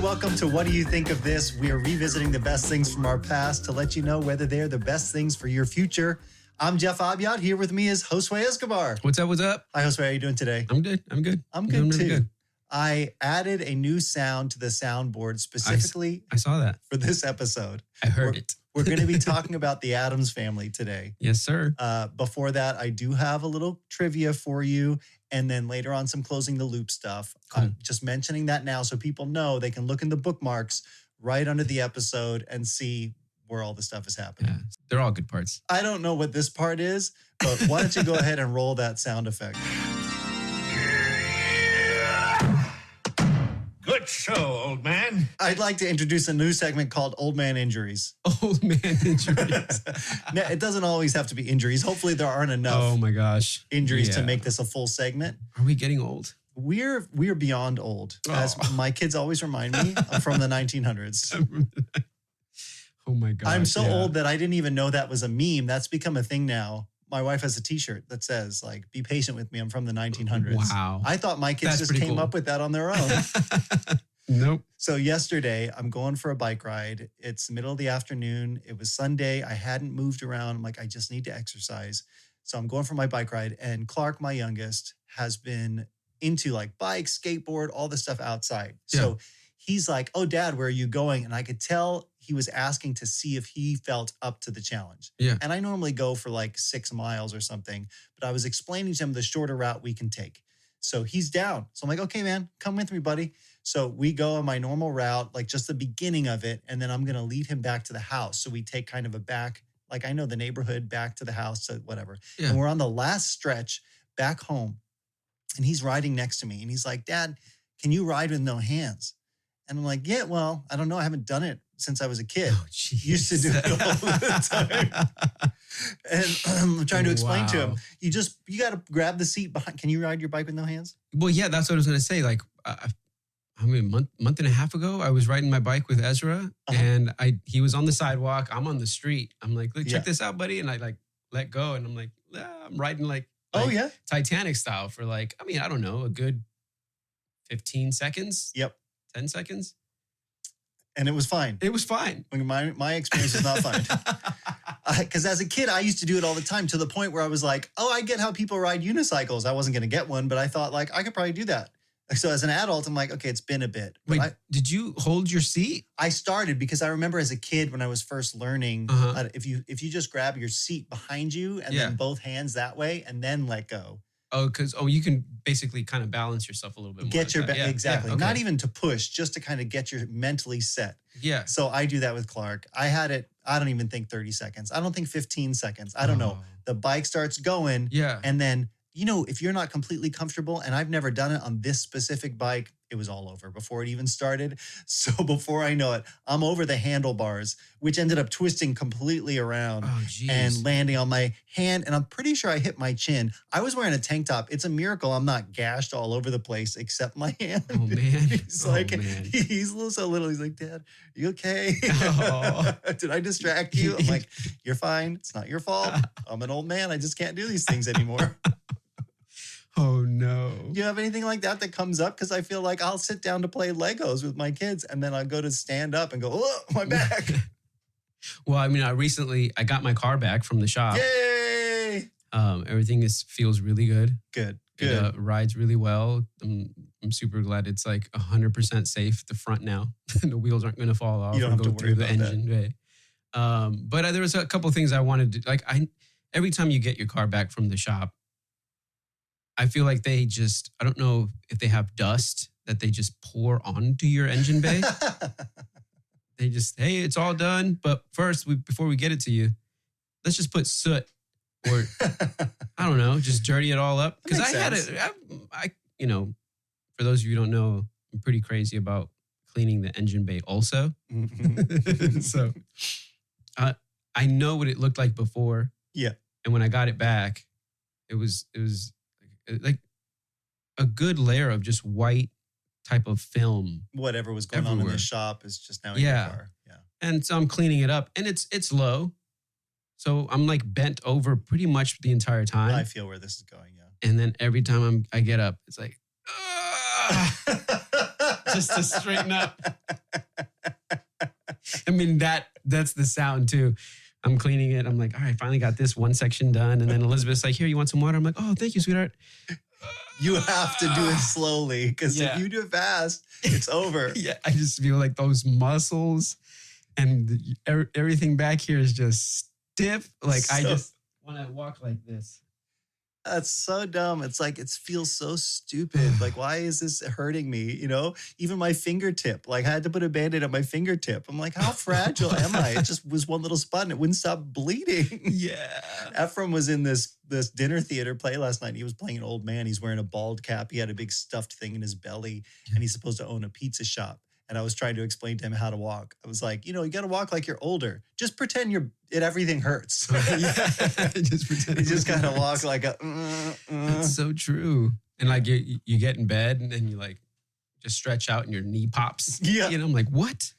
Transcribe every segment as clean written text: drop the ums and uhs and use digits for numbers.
welcome to What Do You Think of This? We are revisiting the best things from our past to let you know whether they're the best things for your future. I'm Jeff Abiad. Here with me is Josue Escobar. What's up? What's up? Hi, Josue. How are you doing today? I'm good. I'm good really too. Good. I added a new sound to the soundboard specifically I saw that for this episode. I heard it. We're going to be talking about the Addams Family today. Yes, sir. Before that, I do have a little trivia for you. And then later on, some closing the loop stuff. Cool. Just mentioning that now so people know they can look in the bookmarks right under the episode and see where all the stuff is happening. Yeah, they're all good parts. I don't know what this part is, but why don't you go ahead and roll that sound effect? Good show, old man. I'd like to introduce a new segment called Old Man Injuries. Old man injuries. Now, it doesn't always have to be injuries. Hopefully there aren't enough Oh my gosh. injuries to Yeah. make this a full segment. Are we getting old? We're beyond old. As Oh. my kids always remind me, I'm from the 1900s. Oh my gosh. I'm so yeah. old that I didn't even know that was a meme. That's become a thing now. My wife has a t-shirt that says, like, be patient with me. I'm from the 1900s. Wow. I thought my kids That's just pretty came cool. up with that on their own. Nope. So yesterday, I'm going for a bike ride. It's the middle of the afternoon. It was Sunday. I hadn't moved around. I'm like, I just need to exercise. So I'm going for my bike ride. And Clark, my youngest, has been into like bikes, skateboard, all the stuff outside. So he's like, oh, Dad, where are you going? And I could tell he was asking to see if he felt up to the challenge. Yeah. And I normally go for like 6 miles or something, but I was explaining to him the shorter route we can take. So he's down. So I'm like, okay, man, come with me, buddy. So we go on my normal route, like just the beginning of it. And then I'm going to lead him back to the house. So we take kind of a back, like I know the neighborhood, back to the house, to whatever. Yeah. And we're on the last stretch back home. And he's riding next to me. And he's like, Dad, can you ride with no hands? And I'm like, yeah, well, I don't know. I haven't done it since I was a kid. Oh, geez. Used to do it all the time. And I'm trying to explain to him, Wow. you got to grab the seat behind. Can you ride your bike with no hands? Well, yeah, that's what I was going to say. Like, I mean, a month and a half ago, I was riding my bike with Ezra, and he was on the sidewalk. I'm on the street. I'm like, look, check this out, buddy. And I like let go, and I'm like, I'm riding like Oh, yeah. Titanic style for like, I mean, I don't know, a good 15 seconds. Yep. 10 seconds. And it was fine. It was fine. Like, my experience was not fine. Because as a kid, I used to do it all the time to the point where I was like, oh, I get how people ride unicycles. I wasn't going to get one, but I thought like I could probably do that. So as an adult, I'm like, okay, it's been a bit. But Wait, did you hold your seat? I started because I remember as a kid when I was first learning, if you just grab your seat behind you and then both hands that way and then let go. Oh, because you can basically kind of balance yourself a little bit more. Get your exactly. Yeah, okay. Not even to push, just to kind of get your mentally set. Yeah. So I do that with Clark. I had it, I don't even think 30 seconds. I don't think 15 seconds. I don't know. The bike starts going. Yeah. And then, you know, if you're not completely comfortable, and I've never done it on this specific bike, it was all over before it even started. So before I know it, I'm over the handlebars, which ended up twisting completely around and landing on my hand. And I'm pretty sure I hit my chin. I was wearing a tank top. It's a miracle I'm not gashed all over the place except my hand. Oh, man. He's like, he's so little. He's like, Dad, you okay? Did I distract you? I'm like, you're fine. It's not your fault. I'm an old man. I just can't do these things anymore. Oh, no. Do you have anything like that comes up? Because I feel like I'll sit down to play Legos with my kids and then I'll go to stand up and go, oh, my back. Well, I mean, I got my car back from the shop. Yay! Everything feels really good. Good. It rides really well. I'm super glad it's like 100% safe. The front now, the wheels aren't going to fall off. You don't have to worry about that. But there was a couple of things I wanted to like. Every time you get your car back from the shop, I feel like I don't know if they have dust that they just pour onto your engine bay. They just, hey, it's all done. But first, before we get it to you, let's just put soot or, I don't know, just dirty it all up. Because for those of you who don't know, I'm pretty crazy about cleaning the engine bay also. Mm-hmm. So I know what it looked like before. Yeah. And when I got it back, it was like a good layer of just white type of film. Whatever was going on in the shop is just now in your car. Yeah. And so I'm cleaning it up and it's low. So I'm like bent over pretty much the entire time. I feel where this is going, yeah. And then every time I get up, it's like, just to straighten up. I mean, that's the sound too. I'm cleaning it. I'm like, all right, finally got this one section done. And then Elizabeth's like, here, you want some water? I'm like, oh, thank you, sweetheart. You have to do it slowly because if you do it fast, it's over. Yeah, I just feel like those muscles and everything back here is just stiff. Like I just want to walk like this. That's so dumb. It's like, it feels so stupid. Like, why is this hurting me? You know, even my fingertip, like I had to put a Band-Aid on my fingertip. I'm like, how fragile am I? It just was one little spot and it wouldn't stop bleeding. Yeah. Ephraim was in this dinner theater play last night. He was playing an old man. He's wearing a bald cap. He had a big stuffed thing in his belly and he's supposed to own a pizza shop. And I was trying to explain to him how to walk. I was like, you know, you got to walk like you're older. Just pretend everything hurts. Just pretend. You just got to walk like a. That's so true. And like you get in bed and then you like just stretch out and your knee pops. Yeah. You know, I'm like, what?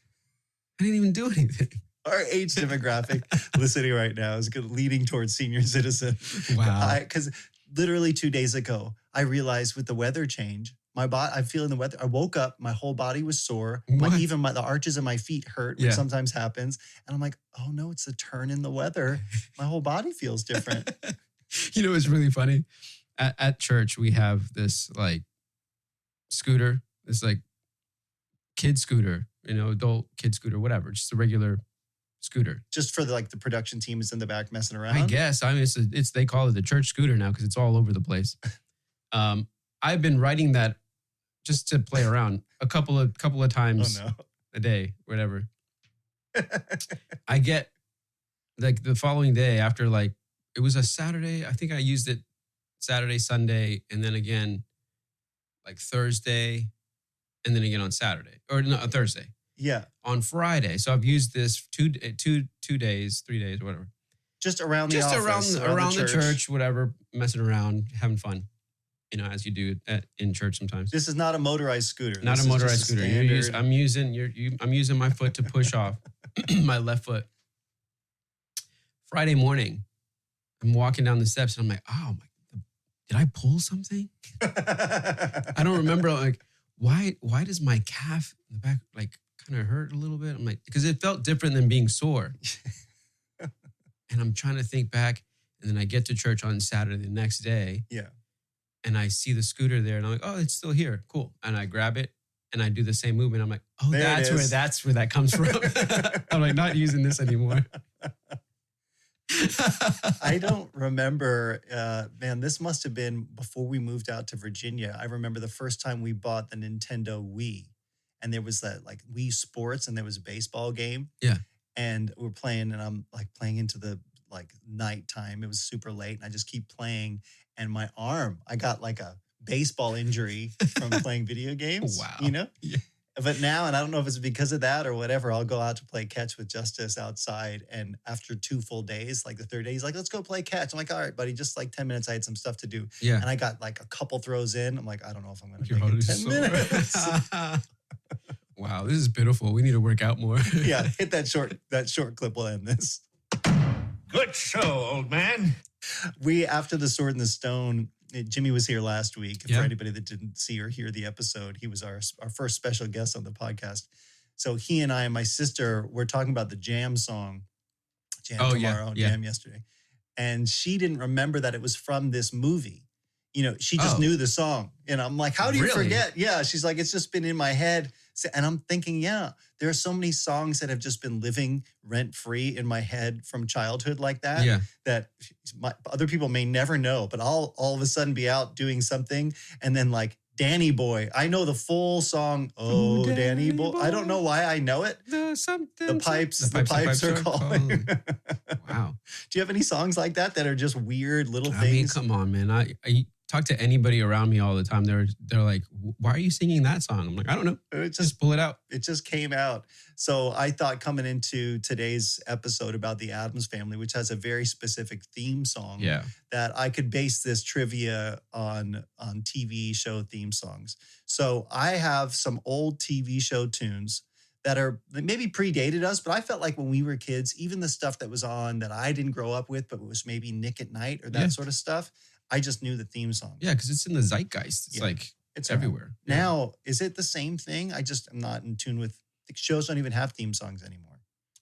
I didn't even do anything. Our age demographic listening right now is leading towards senior citizen. Wow. Because literally 2 days ago, I realized with the weather change, my body, I'm feeling the weather. I woke up, my whole body was sore. The arches of my feet hurt, which sometimes happens. And I'm like, oh no, it's a turn in the weather. My whole body feels different. You know, it's really funny. At church, we have this like scooter, this like kid scooter, you know, adult kid scooter, whatever, just a regular scooter. Just for the production team is in the back messing around. I guess. I mean, it's they call it the church scooter now because it's all over the place. I've been riding that just to play around a couple of times a day, whatever. I get like the following day after like it was a Saturday. I think I used it Saturday, Sunday, and then again like Thursday, and then again on Saturday or no, on Thursday. Yeah, on Friday. So I've used this 2 days, 3 days, whatever. Just around the office, around the church, whatever, messing around, having fun. You know, as you do in church sometimes. This is not a motorized scooter. Not a motorized scooter. I'm using my foot to push off my left foot. Friday morning, I'm walking down the steps and I'm like, oh my, did I pull something? I don't remember. Like, why does my calf in the back like kind of hurt a little bit? I'm like, because it felt different than being sore. And I'm trying to think back, and then I get to church on Saturday the next day. Yeah. And I see the scooter there and I'm like, oh, it's still here. Cool. And I grab it and I do the same movement. I'm like, oh, that's where that comes from. I'm like, not using this anymore. I don't remember, man, this must have been before we moved out to Virginia. I remember the first time we bought the Nintendo Wii and there was that like Wii Sports and there was a baseball game. Yeah. And we're playing and I'm like playing into the like nighttime. It was super late and I just keep playing. And my arm, I got like a baseball injury from playing video games. Wow. You know? Yeah. But now, and I don't know if it's because of that or whatever, I'll go out to play catch with Justice outside. And after 2 full days, like the third day, he's like, let's go play catch. I'm like, all right, buddy, just like 10 minutes. I had some stuff to do. Yeah. And I got like a couple throws in. I'm like, I don't know if I'm going to make it 10 minutes. Wow, this is pitiful. We need to work out more. Yeah, hit that short clip. We'll end this. Good show, old man. After the Sword and the Stone, Jimmy was here last week. For anybody that didn't see or hear the episode, he was our first special guest on the podcast. So he and I and my sister were talking about the Jam song, Jam Tomorrow, Jam yesterday. And she didn't remember that it was from this movie. You know, she just knew the song. And I'm like, how do you forget? Yeah, she's like, it's just been in my head. And I'm thinking, yeah, there are so many songs that have just been living rent-free in my head from childhood like that, that other people may never know, but I'll all of a sudden be out doing something and then like Danny Boy. I know the full song, Oh, Danny Boy. I don't know why I know it. The pipes are calling. Wow. Do you have any songs like that are just weird little things? I mean, come on, man. I talk to anybody around me all the time. They're like, why are you singing that song? I'm like, I don't know. Just pull it out. It just came out. So I thought coming into today's episode about the Addams Family, which has a very specific theme song, that I could base this trivia on TV show theme songs. So I have some old TV show tunes that maybe predated us, but I felt like when we were kids, even the stuff that was on that I didn't grow up with, but it was maybe Nick at Night or that sort of stuff, I just knew the theme song. Yeah, because it's in the zeitgeist. It's like It's everywhere. Yeah. Now, is it the same thing? I just am not in tune with. The shows don't even have theme songs anymore.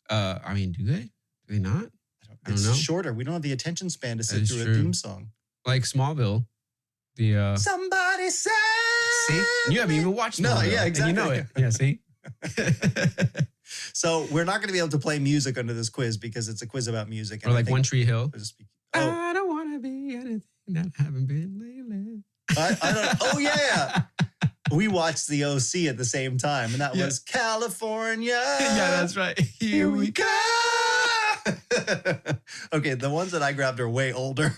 I mean, do they? Do they not? I don't It's know. shorter. We don't have the attention span to sit is through true. a theme song. Like Smallville. The Somebody say. see, you haven't even watched No, Smallville, yeah, exactly. And you know it. Yeah, see. So we're not going to be able to play music under this quiz because it's a quiz about music. Or like One Tree Hill. Oh, I don't want to be anything that I haven't been lately. I don't. Oh yeah. We watched the OC at the same time, and that was California. Yeah, that's right. Here we go. Okay, the ones that I grabbed are way older.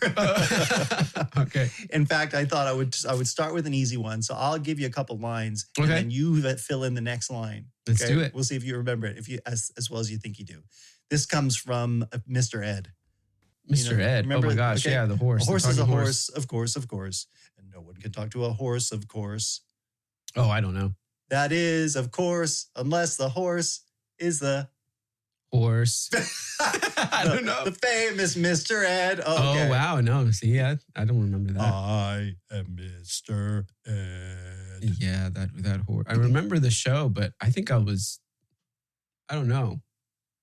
Okay. In fact, I thought I would start with an easy one. So I'll give you a couple lines, and Okay. then you fill in the next line. Let's do it. We'll see if you remember it, if you as well as you think you do. This comes from Mr. Ed. Mr. Ed. remember- Oh my gosh. okay. Yeah, the horse. A horse the is a talking horse, of course, and no one can talk to a horse, of course. Oh, I don't know. That is, of course, unless the horse is the Horse. I don't know. The famous Mr. Ed. Oh, Okay. wow. No, see, I don't remember that. I am Mr. Ed. Yeah, that horse. I remember the show, but I think I don't know.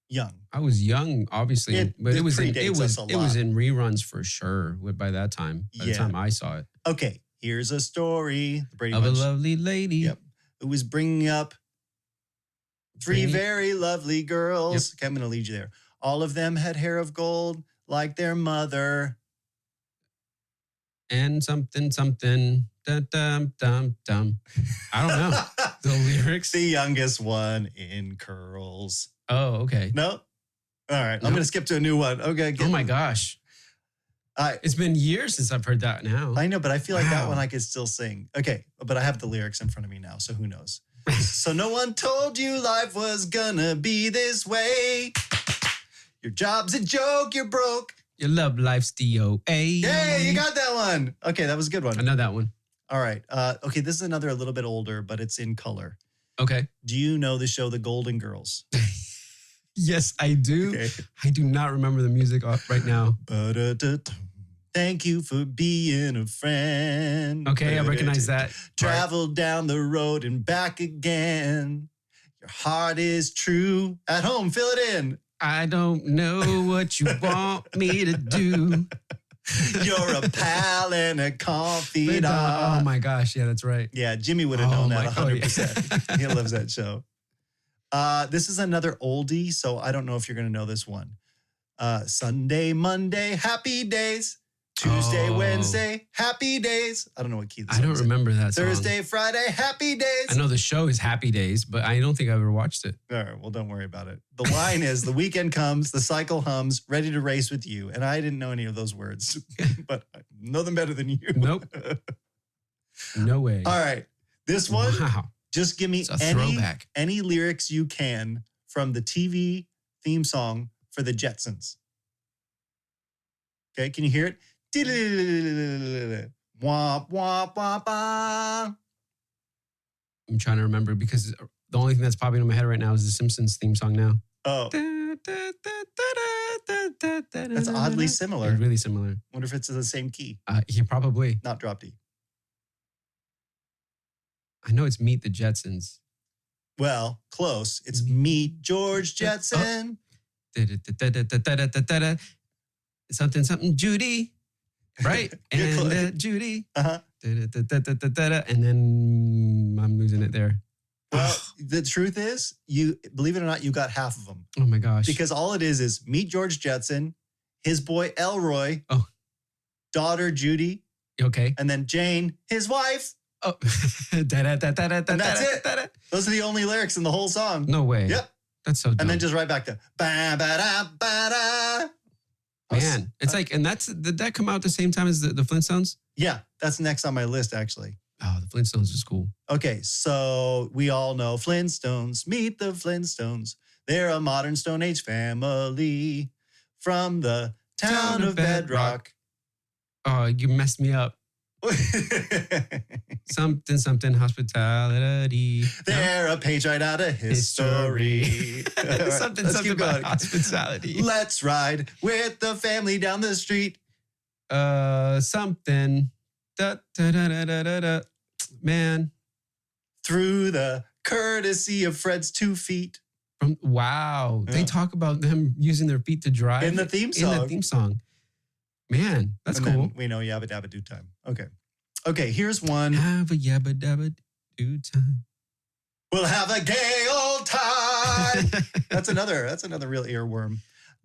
Young. I was young, obviously, but it was predates us a lot. in reruns for sure. By that time, by the Yeah. time I saw it, Okay, here's a story. The Brady of a Bunch. lovely lady. Yep. It was bringing up three very lovely girls. Okay, I'm going to lead you there. All of them had hair of gold like their mother. And something, dum, dum, dum, dum. I don't know the lyrics. The youngest one in curls. Oh, okay. No? All right. No. I'm going to skip to a new one. Okay. Oh my gosh. It's been years since I've heard that now. I know, but I feel like that Wow. one I could still sing. Okay. But I have the lyrics in front of me now, so who knows? So no one told you life was gonna be this way. Your job's a joke, you're broke. Your love life's DOA. Hey, you got that one. Okay, that was a good one. I know that one. All right. Okay, this is another a little bit older, but it's in color. Okay. Do you know the show The Golden Girls? Yes, I do. Okay. I do not remember the music right now. Thank you for being a friend. Okay, I recognize that. Travel down the road and back again. Your heart is true. At home, fill it in. I don't know what you want me to do. You're a pal and a confidant. Oh my gosh, yeah, that's right. Yeah, Jimmy would have Oh known my that God, 100%. He loves that show. This is another oldie, so I don't know if you're going to know this one. Sunday, Monday, happy days. Tuesday, Oh. Wednesday, happy days. I don't know what key this I don't is in. remember that song. Thursday, Friday, happy days. I know the show is Happy Days, but I don't think I ever watched it. All right, well, don't worry about it. The line is, the weekend comes, the cycle hums, ready to race with you. And I didn't know any of those words, but I know them better than you. Nope. No way. All right, this one, Wow. just give me It's a throwback. any lyrics you can from the TV theme song for the Jetsons. Okay, can you hear it? Womp, womp, womp, womp. I'm trying to remember because the only thing that's popping in my head right now is the Simpsons theme song now. Oh, that's oddly similar. It's really similar. Wonder if it's in the same key, Yeah, probably. not drop D. I know it's Meet the Jetsons. Well, close. It's Meet George Jetson. Something Judy, right? You're And close. Judy. Uh-huh. And then I'm losing it there. Well, the truth is, you believe it or not, you got half of them. Oh my gosh. Because all it is Meet George Jetson, his boy Elroy, Oh. daughter Judy, Okay. and then Jane, his wife. Oh. And that's it. Those are the only lyrics in the whole song. No way. Yep. That's so dumb. And then just right back to ba-ba-da-ba-da. Man, it's like, and did that come out at the same time as the Flintstones? Yeah, that's next on my list, actually. Oh, the Flintstones is cool. Okay, so we all know Flintstones. Meet the Flintstones. They're a modern Stone Age family from the town of Bedrock. Oh, you messed me up. Something hospitality. They're a page right out of history. All right, something let's keep about going. hospitality. Let's ride with the family down the street. Something. Da, da, da, da, da, da, da. Man, Through the courtesy of Fred's 2 feet. wow. Yeah. They talk about them using their feet to drive. In the theme song. In the theme song. Man, that's And cool. then we know Yabba Dabba Do Time. Okay. Okay, here's one. Have a yabba dabba do time. We'll have a gay old time. That's another real earworm.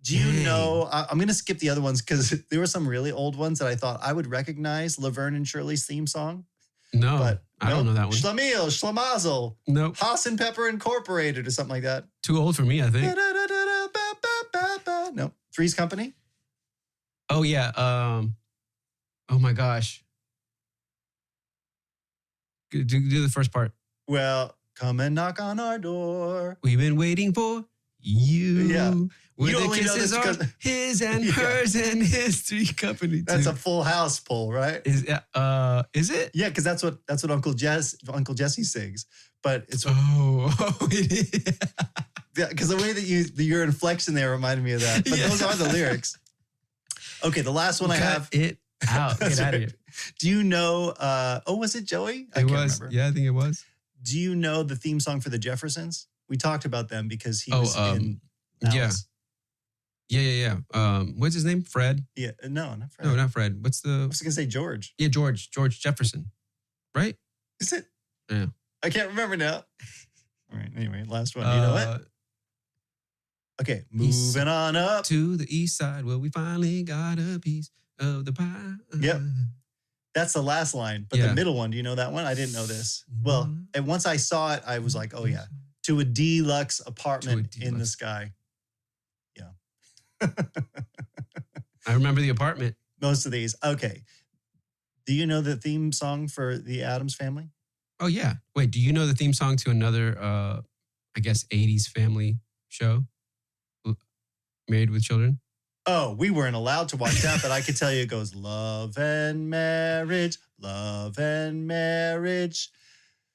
Do you Dang. know, I'm going to skip the other ones because there were some really old ones that I thought I would recognize Laverne and Shirley's theme song. No, But I don't know that one. Schlemiel, Schlemazel, Nope. Haas and Pepper Incorporated or something like that. Too old for me, I think. No. Three's Company? Oh, yeah. Oh, my gosh. Do the first part. Well, come and knock on our door. We've been waiting for you. Yeah. Where You the only know kisses this are because- his and Yeah. hers and his Three Company. That's too. a Full House poll, right? Is it? Yeah, because that's what Uncle Jesse sings. But it's Oh, it is. yeah, because the way that your inflection there reminded me of that. But Yeah. those are the lyrics. Okay, the last one I have. Cut it out. That's Get out of right. here. Do you know? Was it Joey? I It can't was. remember. Yeah, I think it was. Do you know the theme song for the Jeffersons? We talked about them because he Oh, was in. yeah. Alice. Yeah. What's his name? Fred? Yeah. No, not Fred. No, not Fred. What's I the? was gonna say George. Yeah, George Jefferson. Right? Is it? Yeah. I can't remember now. All right. Anyway, last one. You know it? Okay, East- moving on up. To the east side where we finally got a piece of the pie. Yep. That's the last line, but Yeah. the middle one. Do you know that one? I didn't know this. Well, and once I saw it, I was like, "Oh yeah, to a deluxe apartment in the deluxe. sky." Yeah. I remember the apartment. Most of these. Okay. Do you know the theme song for the Addams Family? Oh yeah. Wait, do you know the theme song to another I guess 80s family show? Married with Children? Oh, we weren't allowed to watch that, but I could tell you it goes love and marriage,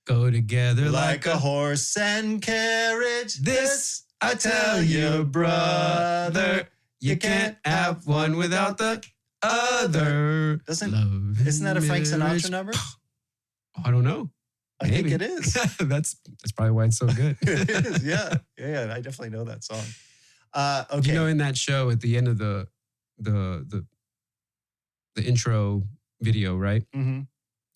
Go together like a horse and carriage. This I tell you, brother, you can't have one without the other. Isn't that a Frank Sinatra marriage. number? I don't know. I think Maybe. it is. that's probably why it's so good. It is, yeah. Yeah, I definitely know that song. Okay. You know, in that show at the end of the intro video, right? Mm-hmm.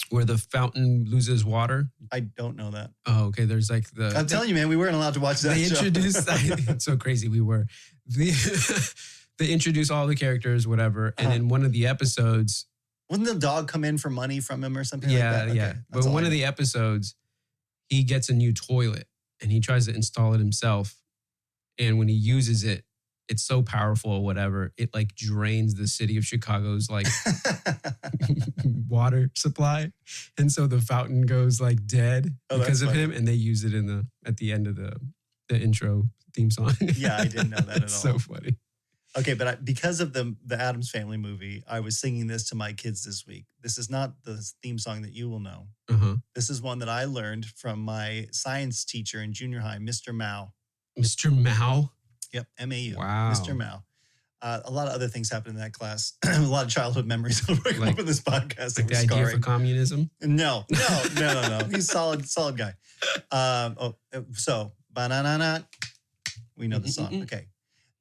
Where the fountain loses water. I don't know that. Oh, okay. There's like the. I'm telling you, man, we weren't allowed to watch that They show. introduced. It's so crazy. We were. They introduce all the characters, whatever, and in one of the episodes. Wouldn't the dog come in for money from him or something Yeah, like that? yeah. Okay, But that's all one I of know. the episodes, he gets a new toilet and he tries to install it himself. And when he uses it, it's so powerful or whatever, it like drains the city of Chicago's like water supply. And so the fountain goes like dead Oh, because that's of funny. him. And they use it at the end of the intro theme song. Yeah, I didn't know that at It's all. so funny. Okay, but because of the Addams Family movie, I was singing this to my kids this week. This is not the theme song that you will know. Uh-huh. This is one that I learned from my science teacher in junior high, Mr. Mao. Mr. Mao. Yep, M-A-U. Wow. Mr. Mao. A lot of other things happened in that class. A lot of childhood memories will bring Like- up in this podcast. Like It the was idea scarring. for communism. No. He's a solid guy. So, ba-na-na-na. We know the song. Okay.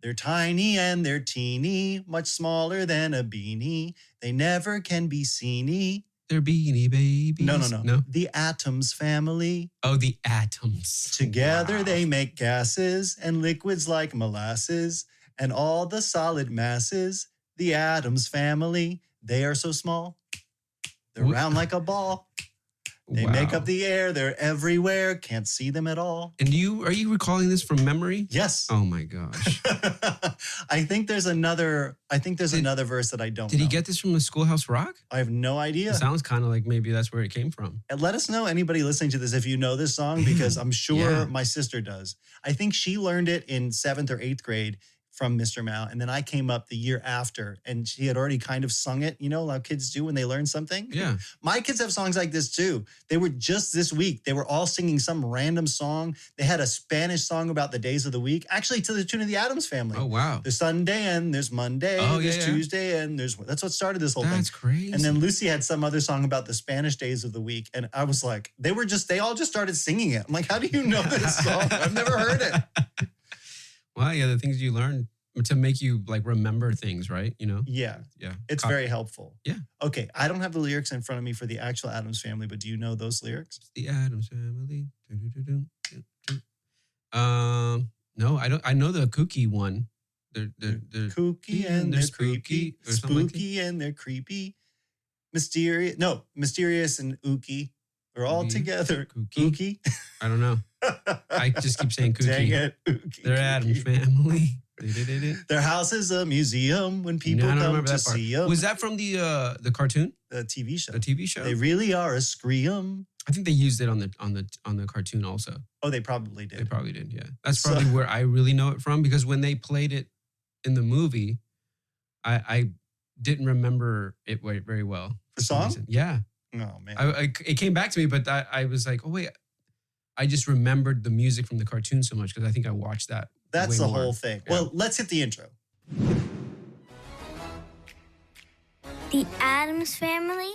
They're tiny and they're teeny, much smaller than a beanie. They never can be seeny. They're beanie babies. No. The Addams Family. Oh, the atoms. Together Wow. they make gases and liquids like molasses and all the solid masses. The Addams Family. They are so small. They're Wh- round like a ball. They make Wow. up the air. They're everywhere. Can't see them at all. And are you recalling this from memory? Yes. Oh my gosh. I think there's another verse that I don't Did know. he get this from the Schoolhouse Rock? I have no idea. It sounds kind of like maybe that's where it came from. And let us know, anybody listening to this, if you know this song, because I'm sure Yeah. my sister does. I think she learned it in 7th or 8th grade from Mr. Mao. And then I came up the year after and she had already kind of sung it, how kids do when they learn something. Yeah. My kids have songs like this too. They were just this week. They were all singing some random song. They had a Spanish song about the days of the week, actually to the tune of the Addams Family. Oh, wow. There's Sunday and there's Monday, there's Tuesday and that's what started this whole thing. That's crazy. And then Lucy had some other song about the Spanish days of the week. And I was like, they all just started singing it. I'm like, how do you know this song? I've never heard it. Well, yeah, the things you learn to make you like remember things, right? Yeah. Yeah. It's very helpful. Yeah. Okay. I don't have the lyrics in front of me for the actual Addams Family, but do you know those lyrics? The Addams Family. No, I don't. I know the kooky one. They're kooky and they're creepy. or something like Spooky and they're creepy. Mysterious and ooky. We're all Ookie. together. Kooky. Ookie. I don't know. I just keep saying kooky. Dang it. Ookie. They're Addams Family. Their house is a museum when people I don't come remember to that part. see them. Was that from the cartoon? The TV show. The TV show? They really are a scream. I think they used it on the cartoon also. Oh, they probably did. They probably did, yeah. That's probably where I really know it from, because when they played it in the movie, I didn't remember it very well. The song? Reason. Yeah. Oh, man. It came back to me, but I was like, oh, wait. I just remembered the music from the cartoon so much because I think I watched that. That's way the more. whole thing. Yeah. Well, let's hit the intro. The Addams Family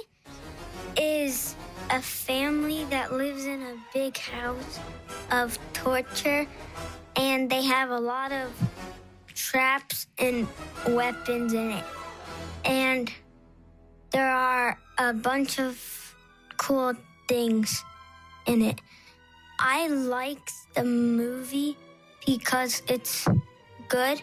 is a family that lives in a big house of torture, and they have a lot of traps and weapons in it. And there are a bunch of cool things in it. I like the movie because it's good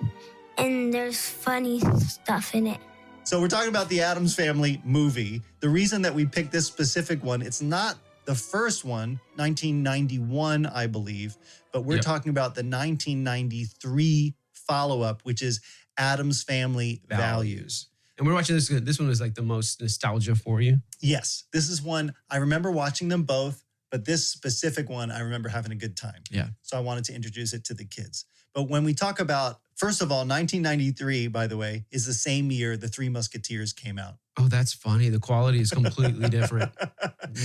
and there's funny stuff in it. So we're talking about the Addams Family movie. The reason that we picked this specific one, it's not the first one, 1991, I believe, but we're talking about the 1993 follow-up, which is Addams Family Values. And we're watching this. This one was like the most nostalgia for you. Yes, this is one, I remember watching them both, but this specific one, I remember having a good time. Yeah. So I wanted to introduce it to the kids. But when we talk about, first of all, 1993, by the way, is the same year The Three Musketeers came out. Oh, that's funny. The quality is completely different.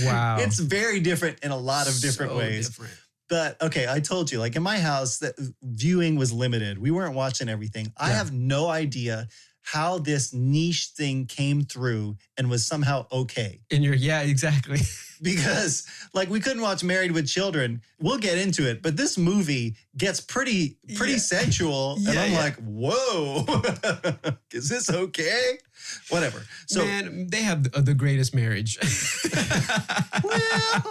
Wow. It's very different in a lot of different So ways. different. But okay, I told you, like in my house, that viewing was limited. We weren't watching everything. I have no idea how this niche thing came through and was somehow okay. Yeah, exactly. Because like we couldn't watch Married with Children. We'll get into it, but this movie gets pretty sensual. And I'm like, whoa, is this okay? Whatever. So Man, they have the greatest marriage. well,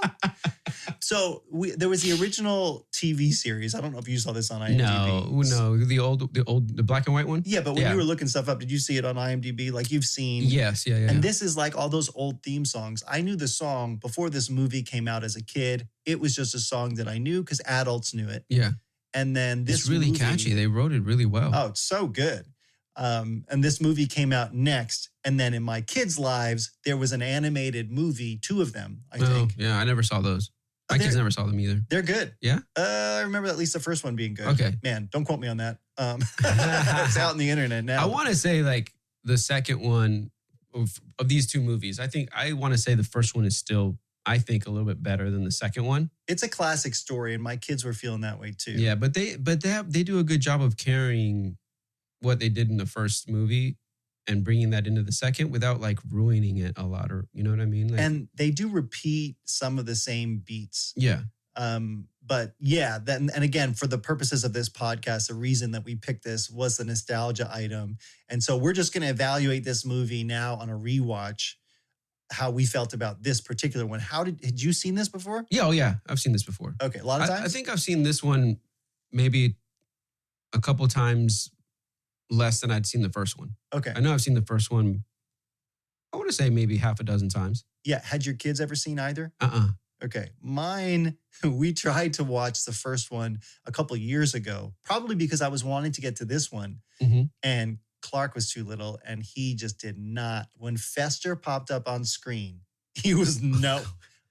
so there was the original TV series. I don't know if you saw this on IMDb. No, the black and white one. Yeah, but when you were looking stuff up, did you see it on IMDb? Like you've seen. Yes, yeah. And this is like all those old theme songs. I knew the song before this movie came out as a kid. It was just a song that I knew because adults knew it. Yeah. And then this It's really movie, catchy. They wrote it really well. Oh, it's so good. And this movie came out next. And then in my kids' lives, there was an animated movie, 2 of them, I think. Yeah, I never saw those. My kids never saw them either. They're good. Yeah? I remember at least the first one being good. Okay. Man, don't quote me on that. It's out on the internet now. I want to say like the second one of these 2 movies. I want to say the first one is still, I think, a little bit better than the second one. It's a classic story, and my kids were feeling that way too. Yeah, but they do a good job of carrying what they did in the first movie and bringing that into the second without like ruining it a lot, or you know what I mean? Like, And they do repeat some of the same beats. yeah. But yeah, and again, for the purposes of this podcast, the reason that we picked this was the nostalgia item. And so we're just going to evaluate this movie now on a rewatch, how we felt about this particular one. Had you seen this before? Yeah, oh yeah. I've seen this before. Okay, a lot of times? I think I've seen this one maybe a couple times less than I'd seen the first one. Okay. I know I've seen the first one, I want to say maybe half a dozen times. Yeah, had your kids ever seen either? Uh-uh. Okay. Mine, we tried to watch the first one a couple of years ago, probably because I was wanting to get to this one. Mm-hmm. And Clark was too little and he just did not. When Fester popped up on screen, he was no.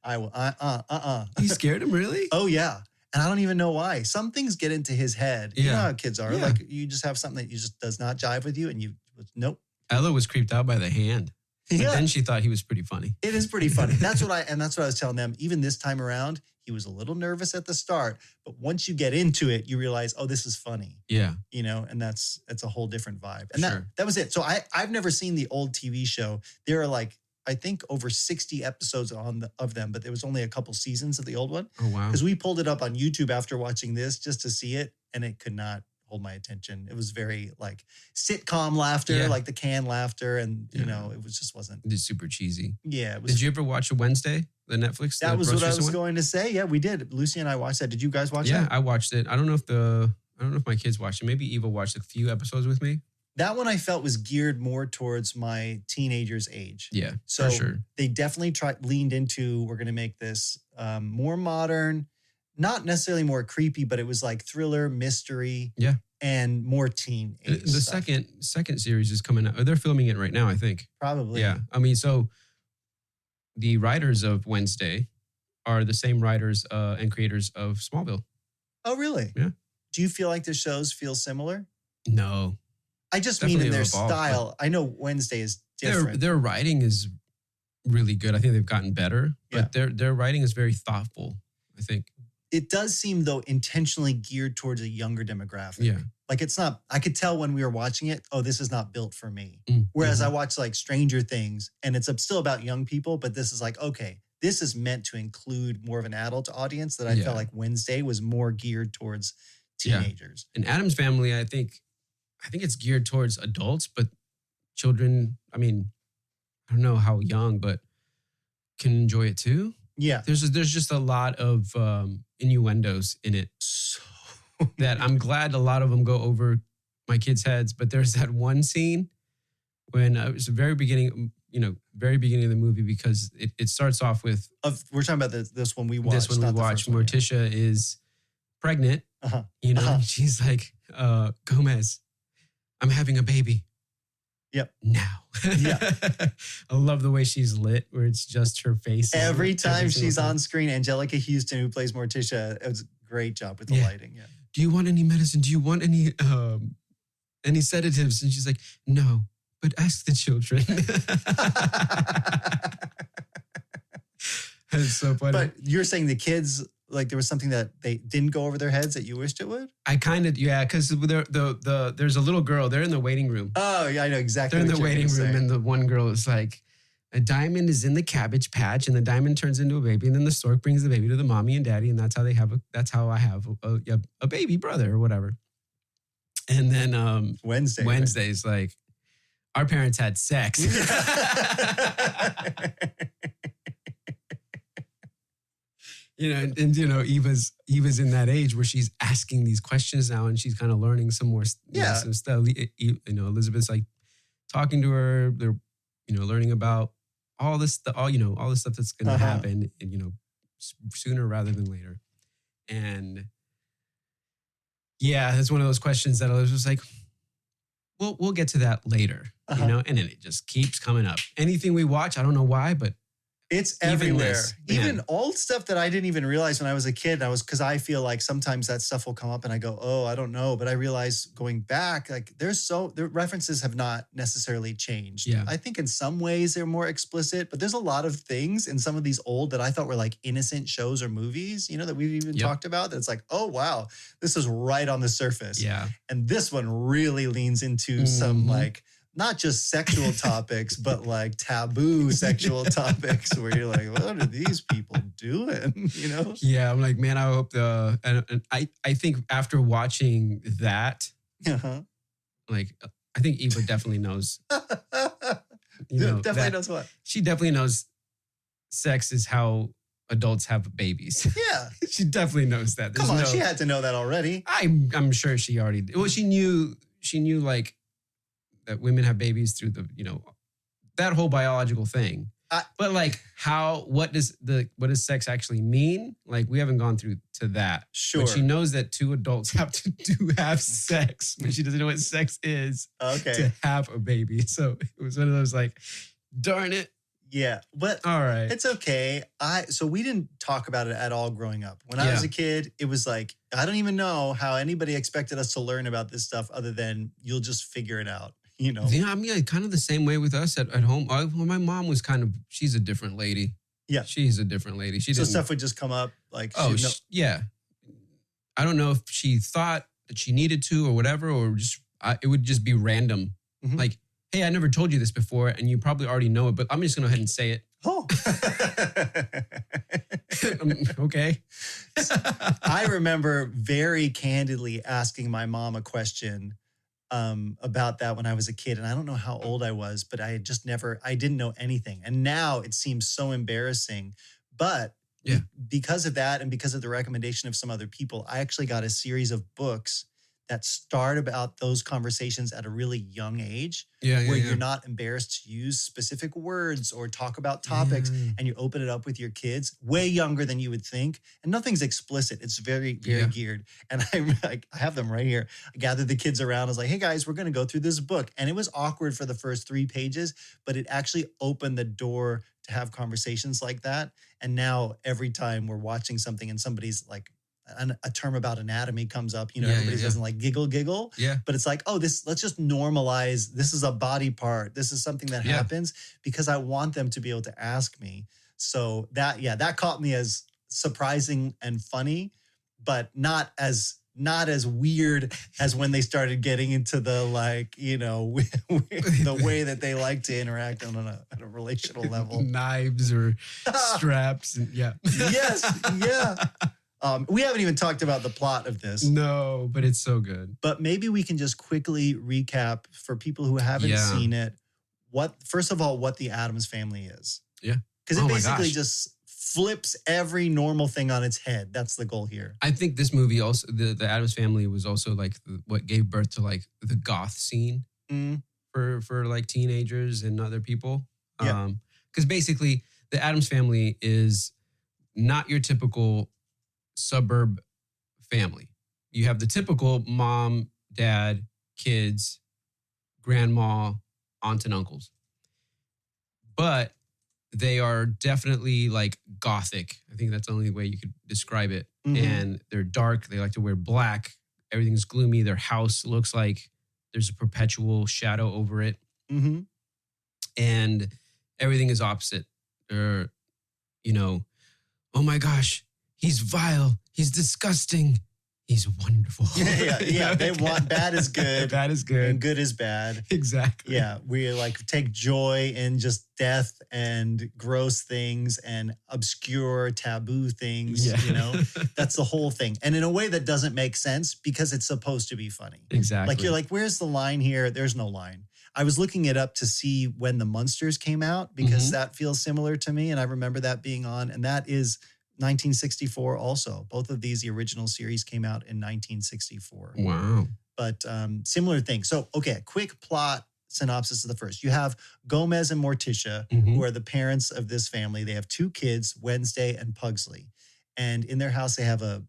You scared him, really? Oh, yeah. And I don't even know why. Some things get into his head. You know Yeah. how kids are. Yeah. Like you just have something that you just does not jive with you and nope. Ella was creeped out by the hand. But Yeah. then she thought he was pretty funny. It is pretty funny. That's what I was telling them. Even this time around, he was a little nervous at the start, but once you get into it, you realize, oh, this is funny, Yeah. you know, and that's a whole different vibe. And Sure. that was it. So I've never seen the old TV show. There are like, I think over 60 episodes of them, but there was only a couple seasons of the old one. Oh, wow. Because we pulled it up on YouTube after watching this just to see it, and it could not hold my attention. It was very like sitcom laughter, Yeah. like the canned laughter, and you Yeah. know, it was just wasn't. It's super cheesy. Yeah, it was. Did you ever watch a Wednesday, the Netflix? That the was what I most was recent one? going to say. Yeah, we did. Lucy and I watched that. Did you guys watch Yeah, that? I watched it. I don't know if my kids watched it. Maybe Eva watched a few episodes with me. That one I felt was geared more towards my teenager's age. Yeah, So for sure. they definitely leaned into, we're going to make this more modern, not necessarily more creepy, but it was like thriller, mystery, Yeah. and more teen age The stuff. second series is coming out. They're filming it right now, I think. Probably. Yeah. I mean, so the writers of Wednesday are the same writers and creators of Smallville. Oh, really? Yeah. Do you feel like the shows feel similar? No. I just mean in Definitely their evolved, style. I know Wednesday is different. Their writing is really good. I think they've gotten better, but their writing is very thoughtful, I think. It does seem, though, intentionally geared towards a younger demographic. Yeah. Like it's not, I could tell when we were watching it, oh, this is not built for me. Mm, Whereas mhm. I watched like Stranger Things and it's still about young people, but this is like, okay, this is meant to include more of an adult audience that I Yeah. felt like Wednesday was more geared towards Yeah. teenagers. And Addams Family, I think it's geared towards adults, but children, I mean, I don't know how young, but can enjoy it too. Yeah. There's just a lot of innuendos in it So that I'm glad a lot of them go over my kids' heads. But there's that one scene when it was the very beginning of the movie, because it starts off with we're talking about this one we watched. this one we not the watched. first one, yeah. Morticia is pregnant. Uh-huh. And she's like, Gomez, I'm having a baby. Yep. Now. Yeah. I love the way she's lit, where it's just her face. Every time single she's time. on screen, Angelica Houston, who plays Morticia, it was a great job with the Yeah. lighting. Yeah. Do you want any medicine? Do you want any sedatives? And she's like, no, but ask the children. It's so funny. But you're saying the kids, like there was something that they didn't go over their heads that you wished it would? I kind of, because there's a little girl. They're in the waiting room. Oh, yeah, I know exactly. They're in what the you're waiting gonna room, say. and the one girl is like, a diamond is in the cabbage patch, and the diamond turns into a baby, and then the stork brings the baby to the mommy and daddy, and that's how I have a baby brother or whatever. And then Wednesday. right? Wednesday's like, our parents had sex. Eva's in that age where she's asking these questions now, and she's kind of learning some more, some stuff. Elizabeth's like talking to her. They're, learning about all this stuff, all the stuff that's going to happen, sooner rather than later. And yeah, that's one of those questions that I was just like, we'll get to that later, and then it just keeps coming up. Anything we watch, I don't know why, but It's Even everywhere. this, Even man. old stuff that I didn't even realize when I was a kid. Because I feel like sometimes that stuff will come up and I go, oh, I don't know. But I realize going back, like the references have not necessarily changed. Yeah. I think in some ways they're more explicit, but there's a lot of things in some of these old that I thought were like innocent shows or movies, that we've even Yep. talked about. That's like, oh, wow, this is right on the surface. yeah. And this one really leans into some Mhm. like, not just sexual topics, but like taboo sexual topics where you're like, what are these people doing? Yeah, I'm like, man, I hope and I think after watching that, Uh-huh. like, I think Eva definitely knows. Definitely that- knows what. She definitely knows sex is how adults have babies. Yeah. She definitely knows that. Come on, she had to know that already. I'm sure she already. Well, she knew like that women have babies through the that whole biological thing. But like, what does sex actually mean? Like, we haven't gone through to that. Sure. But she knows that two adults have to have sex, but she doesn't know what sex is Okay. to have a baby. So it was one of those like, darn it. Yeah, but All right. it's okay. So we didn't talk about it at all growing up. When I was a kid, it was like, I don't even know how anybody expected us to learn about this stuff other than you'll just figure it out, you know? Yeah, I mean, kind of the same way with us at home. Well, my mom was she's a different lady. Yeah. She's a different lady. So stuff would just come up like, yeah. I don't know if she thought that she needed to or whatever, or just it would just be random. Mhm. Like, hey, I never told you this before, and you probably already know it, but I'm just going to go ahead and say it. Oh. Okay. I remember very candidly asking my mom a question about that when I was a kid. And I don't know how old I was, but I didn't know anything. And now it seems so embarrassing. But because of that and because of the recommendation of some other people, I actually got a series of books that start about those conversations at a really young age, where you're not embarrassed to use specific words or talk about topics, and you open it up with your kids way younger than you would think. And nothing's explicit. It's very, very geared. And I have them right here. I gathered the kids around. I was like, hey guys, we're going to go through this book. And it was awkward for the first 3 pages, but it actually opened the door to have conversations like that. And now every time we're watching something and somebody's like, a term about anatomy comes up, everybody doesn't like giggle. Yeah. But it's like, let's just normalize. This is a body part. This is something that happens because I want them to be able to ask me. So that caught me as surprising and funny, but not as weird as when they started getting into the the way that they like to interact on a relational level. Knives or straps. And, Yes. Yeah. We haven't even talked about the plot of this. No, but it's so good. But maybe we can just quickly recap for people who haven't seen it. First of all, what the Addams Family is. Yeah. Because it basically just flips every normal thing on its head. That's the goal here. I think this movie also, the Addams Family was also like what gave birth to like the goth scene for like teenagers and other people. Yeah. Because basically the Addams Family is not your typical suburb family. You have the typical mom, dad, kids, grandma, aunts and uncles. But they are definitely like gothic. I think that's the only way you could describe it. Mm-hmm. And they're dark. They like to wear black. Everything's gloomy. Their house looks like there's a perpetual shadow over it. Mm-hmm. And everything is opposite. They're, oh my gosh, he's vile. He's disgusting. He's wonderful. Yeah. They want bad is good. Bad is good. And good is bad. Exactly. Yeah. We take joy in just death and gross things and obscure taboo things. That's the whole thing. And in a way that doesn't make sense because it's supposed to be funny. Exactly. Like you're like, where's the line here? There's no line. I was looking it up to see when the Munsters came out because that feels similar to me. And I remember that being on. And that is 1964 also. Both of these, the original series came out in 1964. Wow. But similar thing. So, okay, quick plot synopsis of the first. You have Gomez and Morticia, who are the parents of this family. They have 2 kids, Wednesday and Pugsley. And in their house, they have a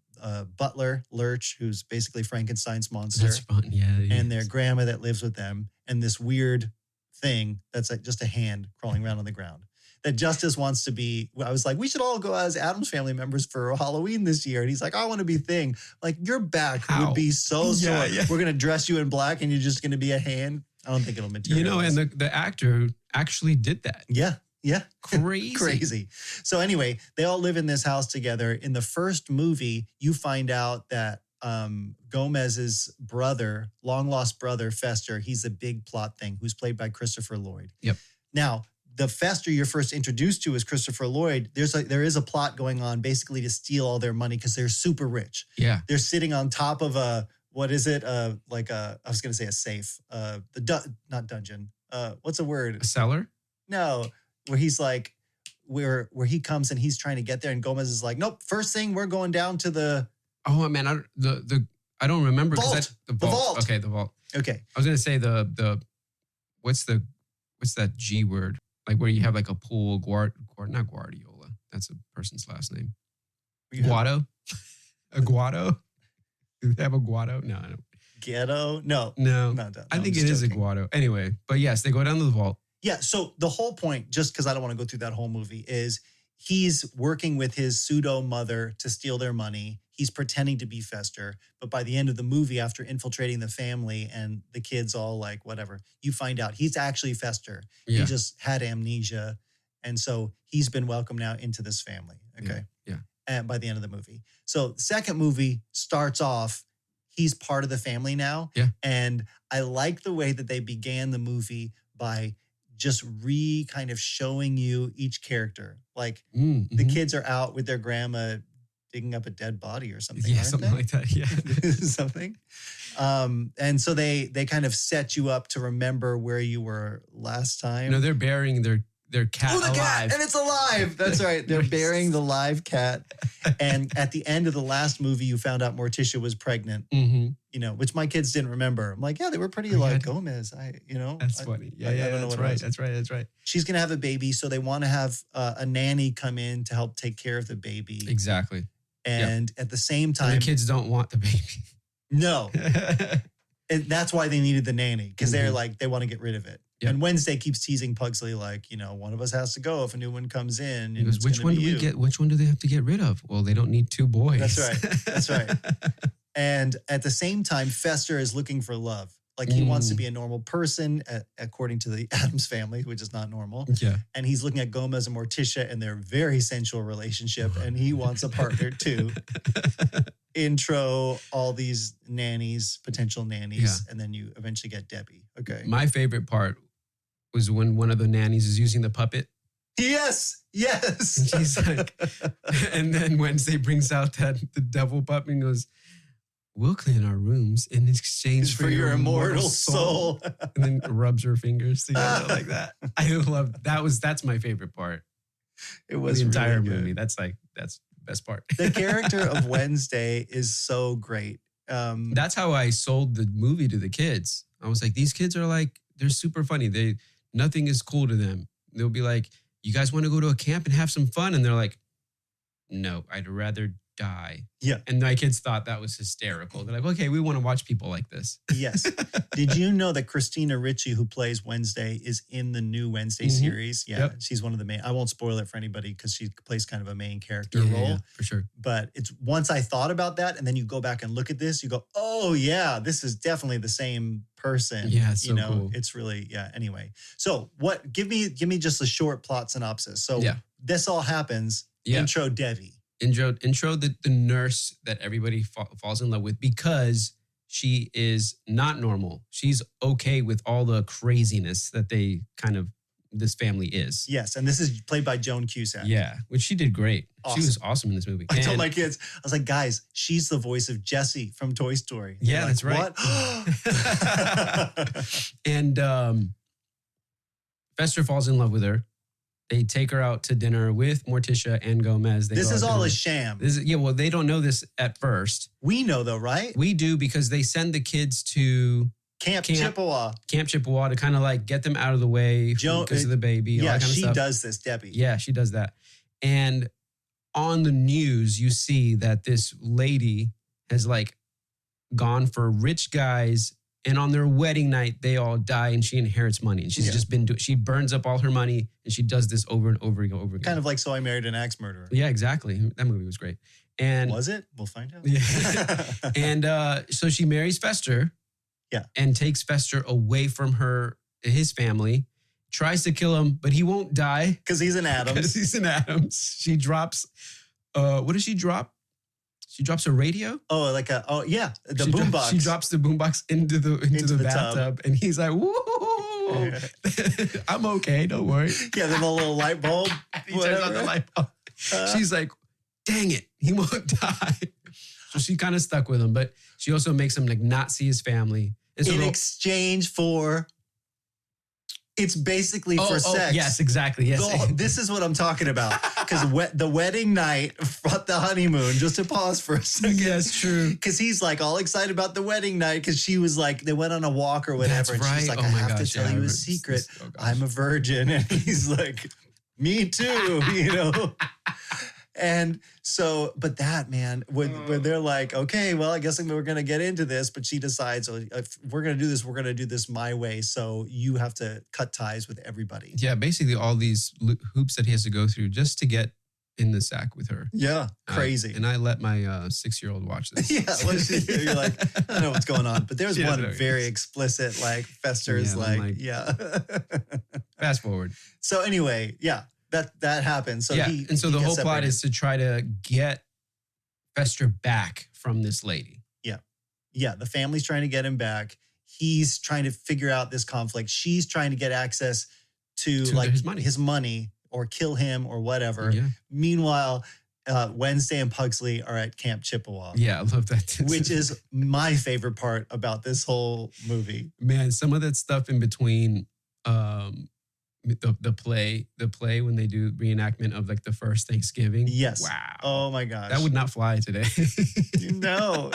butler, Lurch, who's basically Frankenstein's monster. That's fun. Yeah. And their grandma that lives with them. And this weird thing that's like just a hand crawling around on the ground. That Justice wants to be. I was like, we should all go as Addams Family members for Halloween this year. And he's like, I want to be Thing. Like, your back would be so sore. Yeah. We're going to dress you in black and you're just going to be a hand. I don't think it'll materialize. And the actor actually did that. Yeah. Crazy. Crazy. So anyway, they all live in this house together. In the first movie, you find out that Gomez's brother, long lost brother, Fester, he's the big plot thing, who's played by Christopher Lloyd. Yep. Now, the Fester you're first introduced to is Christopher Lloyd. There is a plot going on basically to steal all their money because they're super rich. Yeah. They're sitting on top of I was going to say a safe. Not dungeon. What's a word? A cellar? No, where he's like, where he comes and he's trying to get there and Gomez is like, nope, first thing we're going down to the. Oh man, I don't remember. Vault. The vault. Okay, the vault. Okay. I was going to say what's that G word? Like where you have like a pool, not Guardiola. That's a person's last name. Guado? A Guado? Do they have a Guado? No, I don't. Ghetto? No. I think it is a Guado. Anyway, but yes, they go down to the vault Yeah. So the whole point, just because I don't want to go through that whole movie, is he's working with his pseudo mother to steal their money. He's pretending to be Fester. But by the end of the movie, after infiltrating the family and the kids all like, whatever, you find out he's actually Fester. Yeah. He just had amnesia. And so he's been welcomed now into this family. Okay. Yeah. And by the end of the movie. So the second movie starts off, he's part of the family now. Yeah. And I like the way that they began the movie by just kind of showing you each character. Like the kids are out with their grandma digging up a dead body or something. Yeah, something like that. Yeah. Something. And so they kind of set you up to remember where you were last time. No, they're burying their cat alive. Cat, and it's alive. That's right. They're burying the live cat. And at the end of the last movie, you found out Morticia was pregnant. You know, which my kids didn't remember. I'm like, yeah, they were pretty like Gomez. That's funny. Yeah, that's right. That's right. She's gonna have a baby, so they want to have a nanny come in to help take care of the baby. Exactly. And at the same time, and the kids don't want the baby. No, and that's why they needed the nanny, because they're like they want to get rid of it. Yep. And Wednesday keeps teasing Pugsley like, you know, one of us has to go if a new one comes in. He goes, which one do we get? Which one do they have to get rid of? Well, they don't need two boys. That's right. That's right. And at the same time, Fester is looking for love. Like he wants to be a normal person, according to the Addams family, which is not normal. Yeah. And he's looking at Gomez and Morticia and their very sensual relationship, and he wants a partner too. Intro all these nannies, potential nannies, and then you eventually get Debbie. Okay. My favorite part was when one of the nannies is using the puppet. Yes. Yes. And she's like, and then Wednesday brings out the devil puppet and goes, we'll clean our rooms in exchange for your immortal soul. And then rubs her fingers together like that. I love that's my favorite part. It was the entire really movie. That's the best part. The character of Wednesday is so great. That's how I sold the movie to the kids. I was like, these kids are like, they're super funny. Nothing is cool to them. They'll be like, you guys want to go to a camp and have some fun? And they're like, no, I'd rather die. Yeah. And my kids thought that was hysterical. They're like, okay, we want to watch people like this. Yes. Did you know that Christina Ricci, who plays Wednesday, is in the new Wednesday series? Yeah. Yep. She's one of the main. I won't spoil it for anybody because she plays kind of a main character role. Yeah, for sure. But it's once I thought about that, and then you go back and look at this, you go, oh yeah, this is definitely the same person. Yeah, it's so cool. It's really, anyway. So give me just a short plot synopsis. So this all happens. Intro Debbie. Intro the nurse that everybody falls in love with because she is not normal. She's okay with all the craziness that this family is. Yes, and this is played by Joan Cusack. Yeah, which she did great. Awesome. She was awesome in this movie. I told my kids, I was like, guys, she's the voice of Jessie from Toy Story. Yeah, like, that's right. What? And Fester falls in love with her. They take her out to dinner with Morticia and Gomez. This is all a sham. Well, they don't know this at first. We know though, right? We do because they send the kids to Camp Chippewa to kind of like get them out of the way because of the baby. Yeah, all that kind she of stuff. does this, Debbie. Yeah, she does that. And on the news, you see that this lady has like gone for rich guys. And on their wedding night, they all die and she inherits money. And she's just she burns up all her money and she does this over and over again. Kind of like So I Married an Axe Murderer. Yeah, exactly. That movie was great. And was it? We'll find out. Yeah. And so she marries Fester. Yeah. And takes Fester away from his family, tries to kill him, but he won't die. Because he's an Addams. She drops, what does she drop? She drops a radio. Oh, the boombox. She drops the boombox into the bathtub, and he's like, "Whoa, I'm okay, don't worry." Yeah, then the little light bulb. He turns on the light bulb. She's like, "Dang it, he won't die." So she kind of stuck with him, but she also makes him like not see his family in exchange for. It's basically for sex. Yes, exactly. Yes. This is what I'm talking about. Because the wedding night, the honeymoon, just to pause for a second. Yes, true. Because he's like all excited about the wedding night because she was like, they went on a walk or whatever. That's and she's like, I have to tell you a secret. I'm a virgin. And he's like, me too, And so, but that man, when they're like, okay, well, I guess we're going to get into this, but she decides, oh, if we're going to do this, we're going to do this my way. So you have to cut ties with everybody. Yeah, basically all these hoops that he has to go through just to get in the sack with her. Yeah, crazy. And I let my 6-year-old watch this. Yeah, you're like, I don't know what's going on. But there's one very explicit, like Fester's yeah. Fast forward. So anyway, yeah, that happens. So yeah, and so the whole plot is to try to get Fester back from this lady. Yeah. Yeah, the family's trying to get him back. He's trying to figure out this conflict. She's trying to get access to like his money or kill him or whatever. Yeah. Meanwhile, Wednesday and Pugsley are at Camp Chippewa. Yeah, I love that. Which is my favorite part about this whole movie. Man, some of that stuff in between the play when they do reenactment of like the first Thanksgiving. Yes. Wow. Oh my gosh. That would not fly today. No.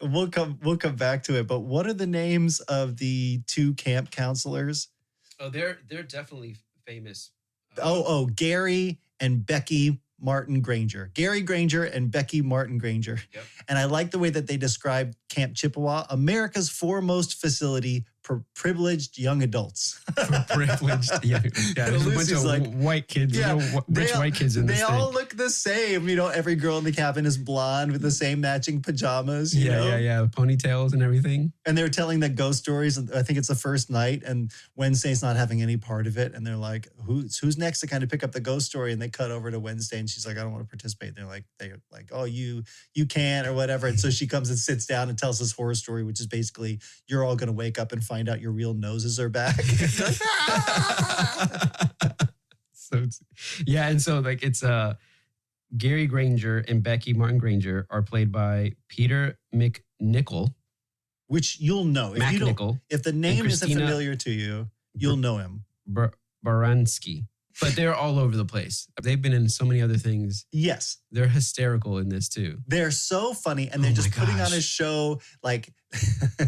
We'll come back to it. But what are the names of the two camp counselors? Oh, they're definitely famous. Gary and Becky Martin Granger. Gary Granger and Becky Martin Granger. Yep. And I like the way that they describe Camp Chippewa, America's foremost facility for privileged young adults. Privileged, yeah. There's a bunch of white kids, rich white kids in this thing. They all look the same. Every girl in the cabin is blonde with the same matching pajamas. You know? Ponytails and everything. And they're telling the ghost stories. I think it's the first night, and Wednesday's not having any part of it. And they're like, "Who's next to kind of pick up the ghost story?" And they cut over to Wednesday, and she's like, "I don't want to participate." And they're like, "Oh, you can't," or whatever. And so she comes and sits down and tells this horror story, which is basically you're all going to wake up and find out your real noses are back. And so like it's Gary Granger and Becky Martin Granger are played by Peter McNichol, which you'll know if the name isn't familiar to you, you'll know him. Baranski. But they're all over the place. They've been in so many other things. Yes. They're hysterical in this too. They're so funny. And they're just putting on a show like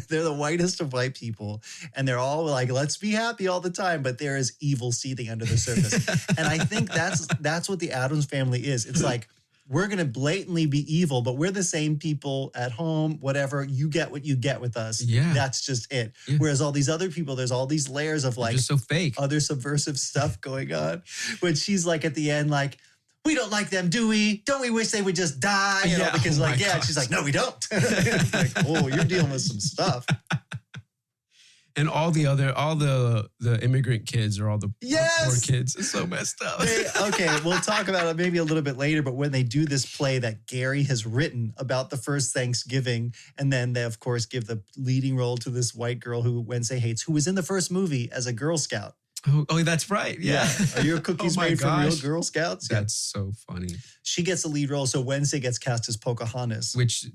they're the whitest of white people. And they're all like, let's be happy all the time. But there is evil seething under the surface. And I think that's what the Addams Family is. It's like, we're going to blatantly be evil, but we're the same people at home, whatever. You get what you get with us. Yeah. That's just it. Yeah. Whereas all these other people, there's all these layers of like just so fake. Other subversive stuff going on. When she's like at the end, like, we don't like them, do we? Don't we wish they would just die? Because and she's like, no, we don't. Like, oh, you're dealing with some stuff. And all the immigrant kids or all the poor kids is so messed up. We'll talk about it maybe a little bit later, but when they do this play that Gary has written about the first Thanksgiving, and then they, of course, give the leading role to this white girl who Wednesday hates, who was in the first movie as a Girl Scout. Oh, that's right. Yeah. Are your cookies made from real Girl Scouts? That's so funny. She gets the lead role, so Wednesday gets cast as Pocahontas. Which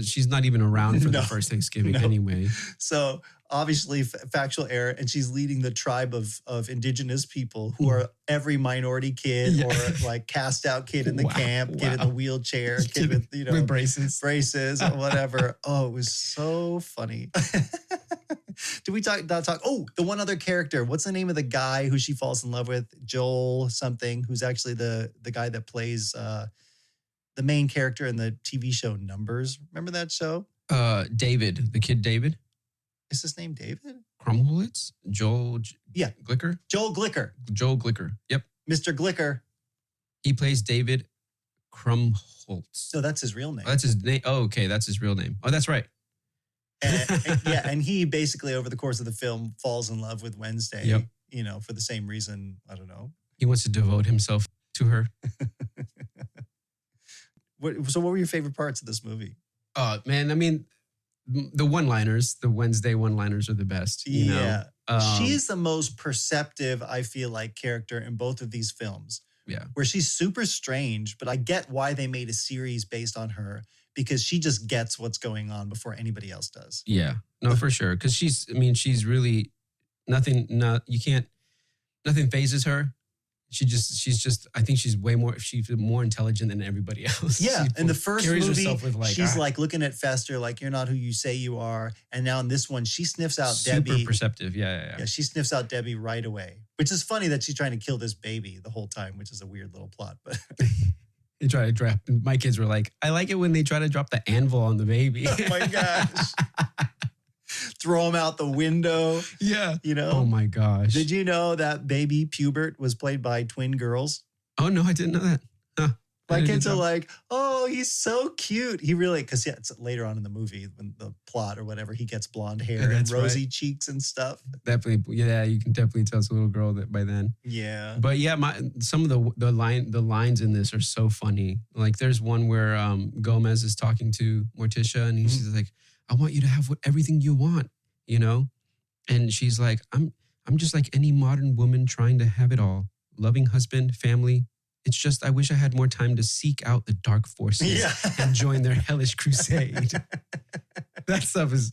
she's not even around for the first Thanksgiving anyway. So obviously factual error, and she's leading the tribe of indigenous people who are every minority kid or like cast out kid in the camp, kid in the wheelchair, kid with braces or whatever. Oh, it was so funny. Did we talk? Oh, the one other character. What's the name of the guy who she falls in love with? Joel something, who's actually the guy that plays the main character in the TV show Numbers. Remember that show? David, the kid David. Is his name David? Crumholitz? Joel Glicker? Joel Glicker. Joel Glicker. Yep. Mr. Glicker. He plays David Crumholtz. No, that's his real name. Oh, that's his name. Oh, okay. That's his real name. Oh, that's right. And he basically over the course of the film falls in love with Wednesday, for the same reason, I don't know. He wants to devote himself to her. So what were your favorite parts of this movie? Man, I mean, the one-liners, the Wednesday one-liners are the best. You know? She's the most perceptive, I feel like, character in both of these films. Yeah. Where she's super strange, but I get why they made a series based on her, because she just gets what's going on before anybody else does. Yeah. No, for sure. Because she's really nothing phases her. I think she's more intelligent than everybody else. Yeah. In the first movie, she's like looking at Fester like, you're not who you say you are. And now in this one, she sniffs out Debbie. Super perceptive. Yeah. Yeah, she sniffs out Debbie right away, which is funny that she's trying to kill this baby the whole time, which is a weird little plot. But They try to drop. My kids were like, I like it when they try to drop the anvil on the baby. Oh my gosh. Throw him out the window. Yeah. You know? Oh my gosh. Did you know that baby Pubert was played by twin girls? Oh no, I didn't know that. Huh. My kids are like, oh, he's so cute. He really, because it's later on in the movie, when the plot or whatever, he gets blonde hair and rosy cheeks and stuff. Definitely, yeah, you can definitely tell it's a little girl that by then. Yeah. But yeah, some of the lines in this are so funny. Like there's one where Gomez is talking to Morticia and he's like, I want you to have everything you want, you know? And she's like, I'm just like any modern woman trying to have it all. Loving husband, family. It's just I wish I had more time to seek out the dark forces and join their hellish crusade. That stuff is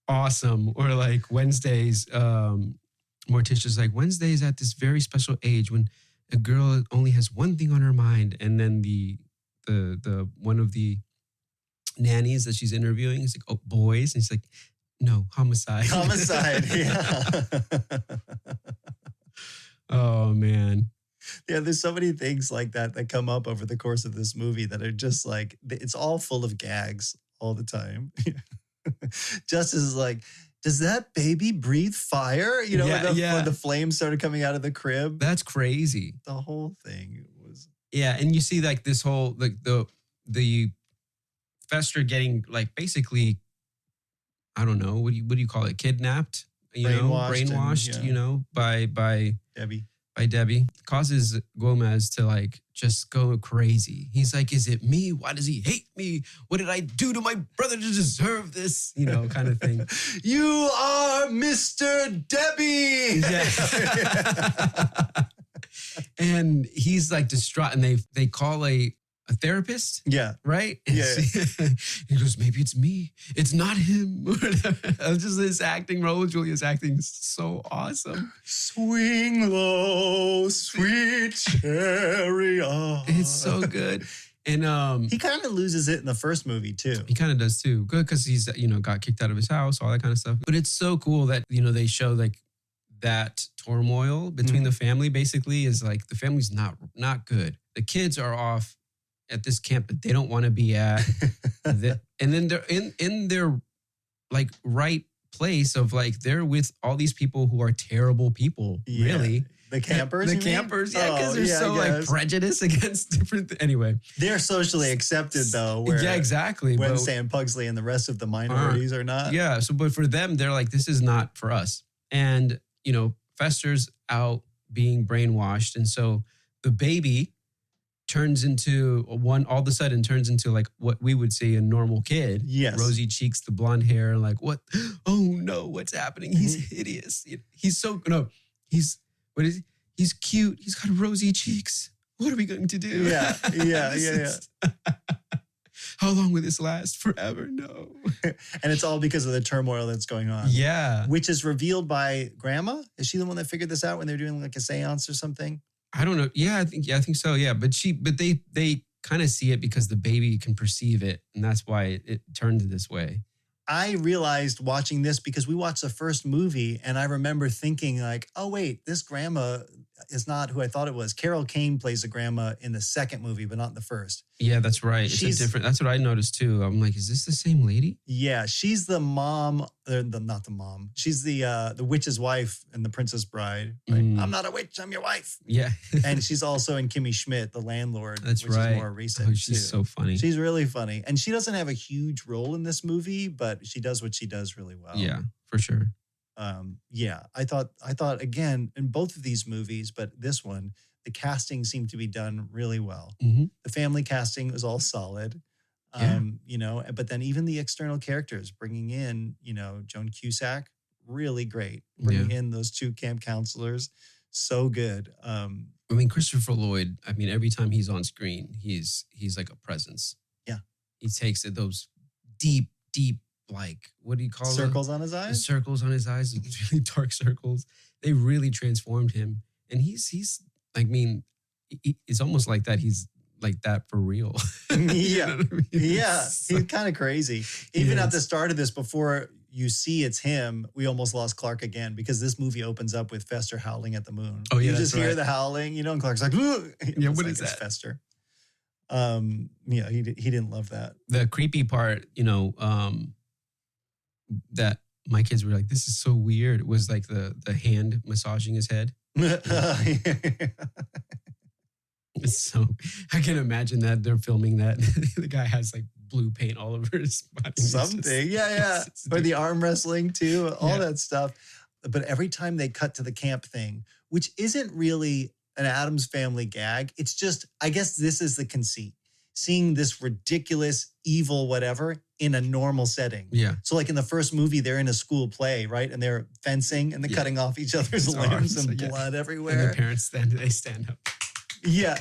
awesome. Or like Wednesdays, Morticia's like, Wednesdays at this very special age when a girl only has one thing on her mind. And then the one of the nannies that she's interviewing is like, oh, boys. And she's like, no, homicide. Homicide, yeah. Oh, man. Yeah, there's so many things like that come up over the course of this movie that are just like, it's all full of gags all the time. Justice is like, does that baby breathe fire? You know, when the flames started coming out of the crib. That's crazy. The whole thing was. Yeah, and you see like this whole, like the Fester getting like basically, I don't know, what do you call it? Kidnapped? Brainwashed, and, you know, by Debbie. By Debbie, causes Gomez to like just go crazy. He's like, is it me? Why does he hate me? What did I do to my brother to deserve this? You know, kind of thing. You are Mr. Debbie. Yeah. And he's like distraught and they call a therapist. Yeah. Right? Yeah. He goes, maybe it's me. It's not him. Just this acting role. Julia's acting so awesome. Swing low, sweet chariot. It's so good. And he kind of loses it in the first movie too. He kind of does too. Good because he's, got kicked out of his house, all that kind of stuff. But it's so cool that, they show like that turmoil between the family basically is like the family's not good. The kids are off at this camp that they don't want to be at. And then they're in their like right place of like they're with all these people who are terrible people, really. The campers? The campers, because they're so like prejudiced against different anyway. They're socially accepted though. Where exactly. Wednesday and Pugsley and the rest of the minorities are not. Yeah. So but for them, they're like, this is not for us. And Fester's out being brainwashed. And so the baby turns into all of a sudden turns into like what we would say a normal kid. Yes. Rosy cheeks, the blonde hair, like what? Oh no, what's happening? He's hideous. He's he's cute. He's got rosy cheeks. What are we going to do? Yeah. How long will this last? Forever? No. And it's all because of the turmoil that's going on. Yeah. Which is revealed by Grandma. Is she the one that figured this out when they're doing like a seance or something? I don't know. Yeah, I think so. Yeah. But they kind of see it because the baby can perceive it. And that's why it turned this way. I realized watching this because we watched the first movie and I remember thinking like, oh wait, this grandma is not who I thought it was. Carol Kane plays a grandma in the second movie, but not in the first. Yeah, that's right. That's what I noticed too. I'm like, is this the same lady? Yeah, she's the mom, not the mom. She's the witch's wife in The Princess Bride. Right? I'm not a witch, I'm your wife. Yeah. And she's also in Kimmy Schmidt, the landlord. That's which right. is more recent. Oh, she's so funny. She's really funny. And she doesn't have a huge role in this movie, but she does what she does really well. Yeah, for sure. I thought again in both of these movies, but this one, the casting seemed to be done really well. Mm-hmm. The family casting was all solid. But then even the external characters, bringing in, Joan Cusack, really great. Bringing in those two camp counselors, so good. Christopher Lloyd, every time he's on screen, he's like a presence. Yeah. He takes it, those deep, like, what do you call circles on his eyes? The circles on his eyes, really dark circles. They really transformed him. And he's it's almost like that. He's like that for real. Yeah. Yeah. So, he's kind of crazy. Even at the start of this, before you see it's him, we almost lost Clark again because this movie opens up with Fester howling at the moon. Oh, yeah. You just hear the howling, and Clark's like, yeah, what is that? It's Fester. He didn't love that. The creepy part, that my kids were like, this is so weird, was like the hand massaging his head. It's so, I can imagine that they're filming that. The guy has like blue paint all over his body. Something. Yeah. Or the arm wrestling too, all that stuff. But every time they cut to the camp thing, which isn't really an Addams Family gag, it's just, I guess this is the conceit. Seeing this ridiculous, evil, whatever, in a normal setting. Yeah. So like in the first movie, they're in a school play, right? And they're fencing and they're cutting off each other's limbs and blood everywhere. And the parents stand up. Yeah.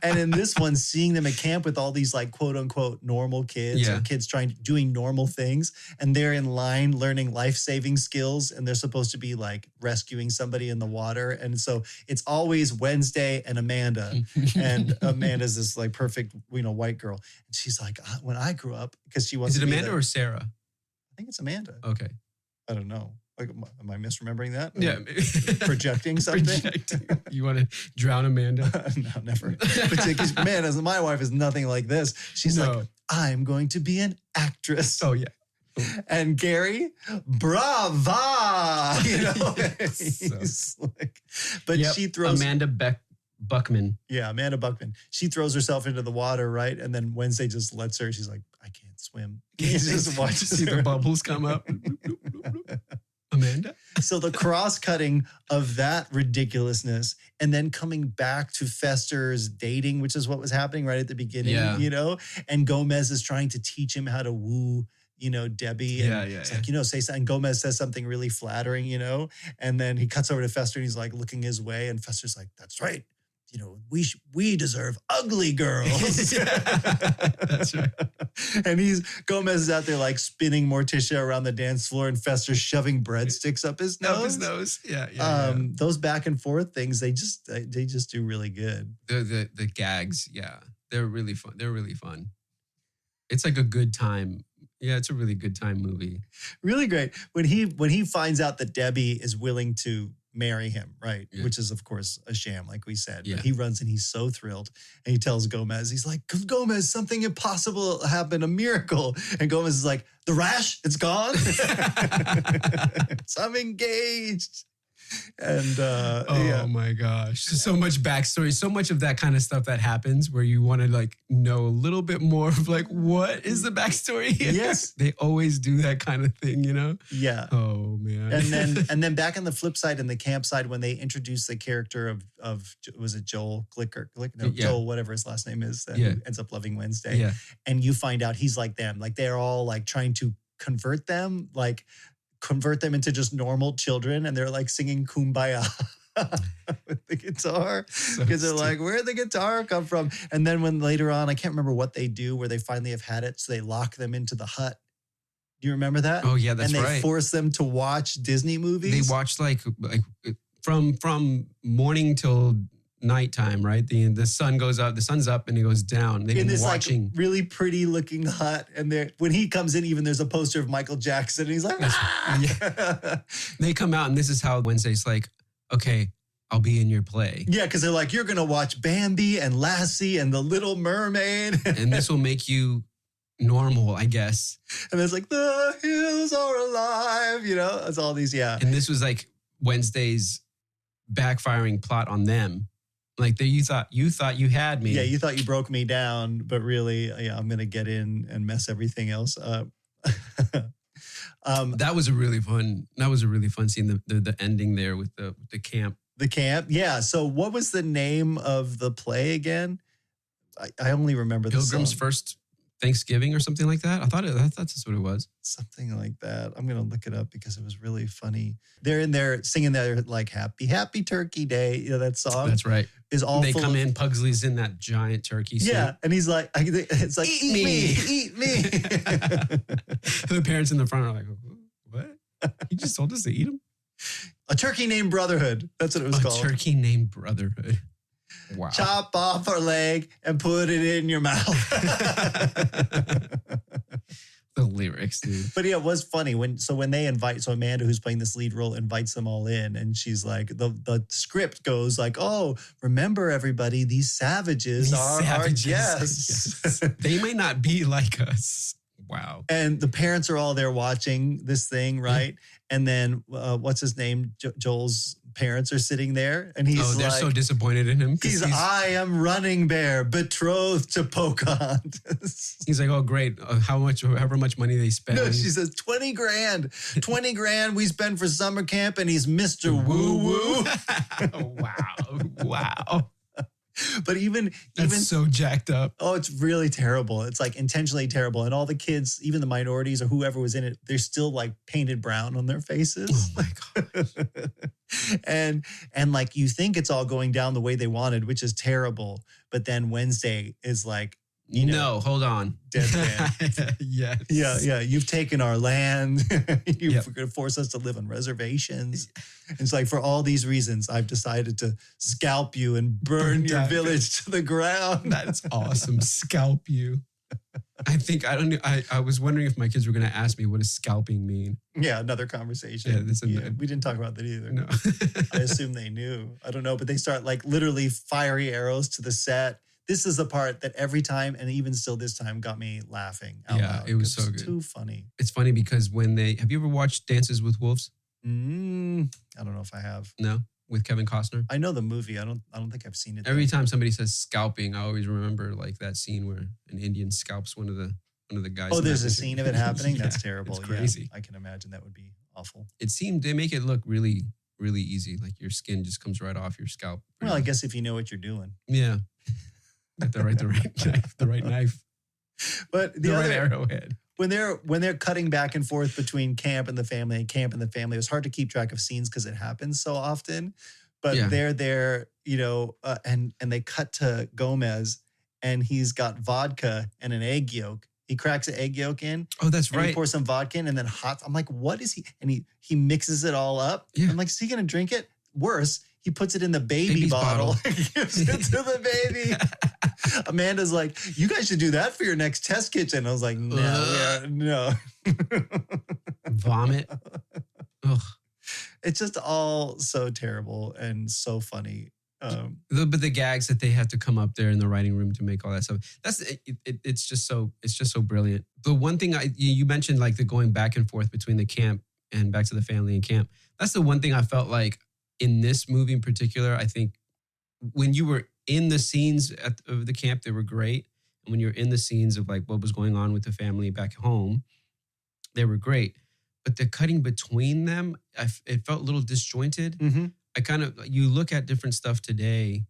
And in this one, seeing them at camp with all these like quote unquote normal kids or kids doing normal things, and they're in line learning life-saving skills, and they're supposed to be like rescuing somebody in the water. And so it's always Wednesday and Amanda. And Amanda's this like perfect, white girl. And she's like, when I grew up, because she wants Is it to be Amanda or Sarah? I think it's Amanda. Okay. I don't know. Like, am I misremembering that? Yeah. Projecting something? You want to drown Amanda? No, never. But man, as my wife is nothing like this. She's like, I'm going to be an actress. Oh, yeah. And Gary, brava! He's like, but she throws... Amanda Buckman. Yeah, Amanda Buckman. She throws herself into the water, right? And then Wednesday just lets her. She's like, I can't swim. He just watches See the bubbles come up. Amanda? So the cross-cutting of that ridiculousness and then coming back to Fester's dating, which is what was happening right at the beginning, and Gomez is trying to teach him how to woo, Debbie. And it's like, say something. Gomez says something really flattering, and then he cuts over to Fester and he's like looking his way. And Fester's like, that's right. We deserve ugly girls. That's right. And Gomez is out there like spinning Morticia around the dance floor, and Fester's shoving breadsticks up his nose. Yeah. Those back and forth things, they just do really good. The gags, they're really fun. It's like a good time. Yeah, it's a really good time movie. Really great. When he finds out that Debbie is willing to marry him, right? Yeah. Which is, of course, a sham, like we said. Yeah. But he runs and he's so thrilled. And he tells Gomez, he's like, Gomez, something impossible happened, a miracle. And Gomez is like, the rash, it's gone. I'm engaged. And my gosh, so much backstory, so much of that kind of stuff that happens where you want to like know a little bit more of like, what is the backstory here? Yes. They always do that kind of thing, Yeah. Oh man. And then back on the flip side, in the campsite, when they introduce the character of was it Joel Glicker? Joel, whatever his last name is, who ends up loving Wednesday. Yeah. And you find out he's like them. Like they're all like trying to convert them into just normal children, and they're like singing Kumbaya with the guitar because they're like, where'd the guitar come from? And then when later on, I can't remember what they do, where they finally have had it, so they lock them into the hut. Do you remember that? Oh yeah, that's right. And they force them to watch Disney movies. They watch like from morning till nighttime, right? The sun goes up, the sun's up, and it goes down. They've been watching like really pretty looking hut, and when he comes in, even there's a poster of Michael Jackson, and he's like, yeah. They come out, and this is how Wednesday's like, okay, I'll be in your play. Yeah, because they're like, you're gonna watch Bambi and Lassie and The Little Mermaid, and this will make you normal, I guess. And it's like, the hills are alive, it's all these, And this was like Wednesday's backfiring plot on them. Like you thought you had me. Yeah, you thought you broke me down, but really, I'm gonna get in and mess everything else up. That was a really fun scene. The ending there with the camp. The camp, yeah. So what was the name of the play again? I only remember the Pilgrim's song. First Thanksgiving or something like that. I thought that's what it was. Something like that. I'm going to look it up because it was really funny. They're in there singing their like happy Turkey Day. That song. That's right. Is all they come in. Pugsley's in that giant turkey suit. Yeah, and he's like, it's like, eat me. The parents in the front are like, what? He just told us to eat him? A turkey named Brotherhood. That's what it was called. A turkey named Brotherhood. Wow. Chop off her leg and put it in your mouth. The lyrics, dude. But yeah, it was funny when they invite, so Amanda, who's playing this lead role, invites them all in, and she's like, the script goes like, "Oh, remember everybody, these savages are our guests." Yes. They may not be like us. Wow. And the parents are all there watching this thing, right? And then what's his name? Joel's parents are sitting there, and he's they're so disappointed in him. He's I am Running Bear, betrothed to Pocahontas. He's like, oh, great. However much money they spend. No, she says 20 grand. 20 grand we spend for summer camp, and he's Mr. Woo Woo. Wow. But even so jacked up. Oh, it's really terrible. It's like intentionally terrible. And all the kids, even the minorities or whoever was in it, they're still like painted brown on their faces. Oh my gosh. and like you think it's all going down the way they wanted, which is terrible. But then Wednesday is like, no, hold on. Dead man. Yes. Yeah. You've taken our land. You're going to force us to live on reservations. It's like, for all these reasons, I've decided to scalp you and burn your village to the ground. That's awesome. Scalp you. I was wondering if my kids were going to ask me, what does scalping mean? Yeah, another conversation. Yeah, we didn't talk about that either. No. I assume they knew. I don't know, but they start like literally fiery arrows to the set. This is the part that every time, and even still this time, got me laughing out loud. It was so good. Too funny. It's funny because have you ever watched Dances with Wolves? I don't know if I have. No? With Kevin Costner? I know the movie. I don't think I've seen it. Every time somebody says scalping, I always remember like that scene where an Indian scalps one of the guys. Oh, there's a scene of it happening? That's terrible. It's crazy. Yeah, I can imagine that would be awful. They make it look really, really easy. Like your skin just comes right off your scalp. Well, I guess if you know what you're doing. Yeah. Get the right knife. But the right arrowhead. When they're cutting back and forth between camp and the family and camp and the family, it was hard to keep track of scenes because it happens so often. But they're there, and they cut to Gomez, and he's got vodka and an egg yolk. He cracks an egg yolk in. Oh, that's right. He pours some vodka in and then hot. I'm like, what is he? And he mixes it all up. Yeah. I'm like, is he going to drink it? Worse, he puts it in the baby bottle and gives it to the baby. Amanda's like, you guys should do that for your next test kitchen. I was like, no. Vomit. Ugh. It's just all so terrible and so funny. But the gags that they have to come up there in the writing room to make all that stuff, it's just so brilliant. The one thing you mentioned, like the going back and forth between the camp and back to the family and camp. That's the one thing I felt like in this movie in particular. I think when you were in the scenes of the camp, they were great. And when you're in the scenes of like what was going on with the family back home, they were great. But the cutting between them, it felt a little disjointed. Mm-hmm. You look at different stuff today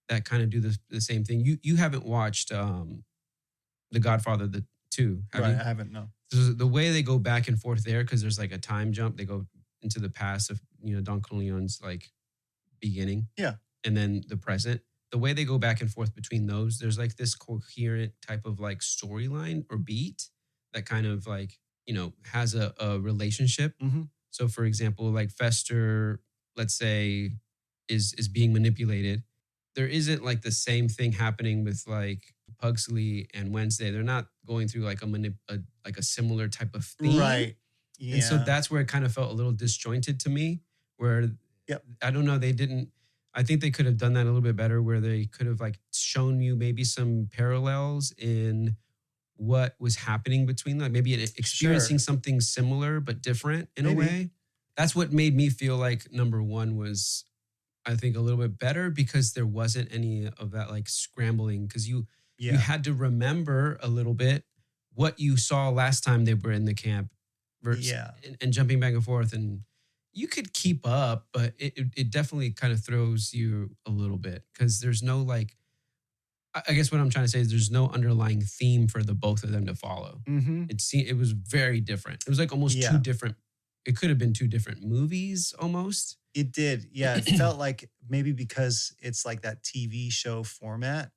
that kind of do the same thing. You haven't watched The Godfather 2, have you? I haven't, no. So the way they go back and forth there, because there's like a time jump, they go into the past of Don Corleone's like beginning, and then the present. The way they go back and forth between those, there's like this coherent type of like storyline or beat that kind of like has a relationship. Mm-hmm. So for example, like Fester, let's say, is being manipulated. There isn't like the same thing happening with like Pugsley and Wednesday. They're not going through like a similar type of theme. Right. Yeah. And so that's where it kind of felt a little disjointed to me, where I don't know, I think they could have done that a little bit better, where they could have like shown you maybe some parallels in what was happening between them, maybe experiencing something similar but different in a way. That's what made me feel like number one was, I think, a little bit better, because there wasn't any of that like scrambling, because you had to remember a little bit what you saw last time they were in the camp versus, and jumping back and forth. And you could keep up, but it definitely kind of throws you a little bit, because there's no like, I guess what I'm trying to say is there's no underlying theme for the both of them to follow. Mm-hmm. It was very different. It was like almost two different. It could have been two different movies almost. It did. Yeah. It felt like maybe because it's like that TV show format.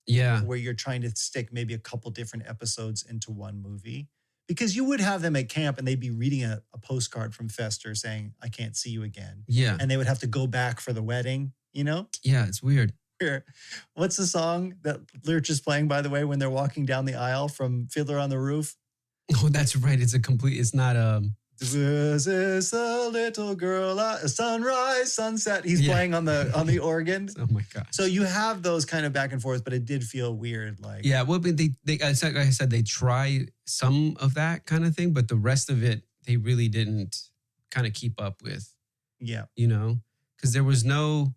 Yeah. Where you're trying to stick maybe a couple different episodes into one movie. Because you would have them at camp and they'd be reading a postcard from Fester saying, I can't see you again. Yeah. And they would have to go back for the wedding, Yeah, it's weird. What's the song that Lurch is playing, by the way, when they're walking down the aisle from Fiddler on the Roof? Oh, that's right. It's not This is a little girl, a sunrise, sunset. He's playing on the organ. Oh my gosh. So you have those kind of back and forth, but it did feel weird. Like, Yeah, well, but like I said, they try some of that kind of thing, but the rest of it, they really didn't kind of keep up with. yeah. Because there was no.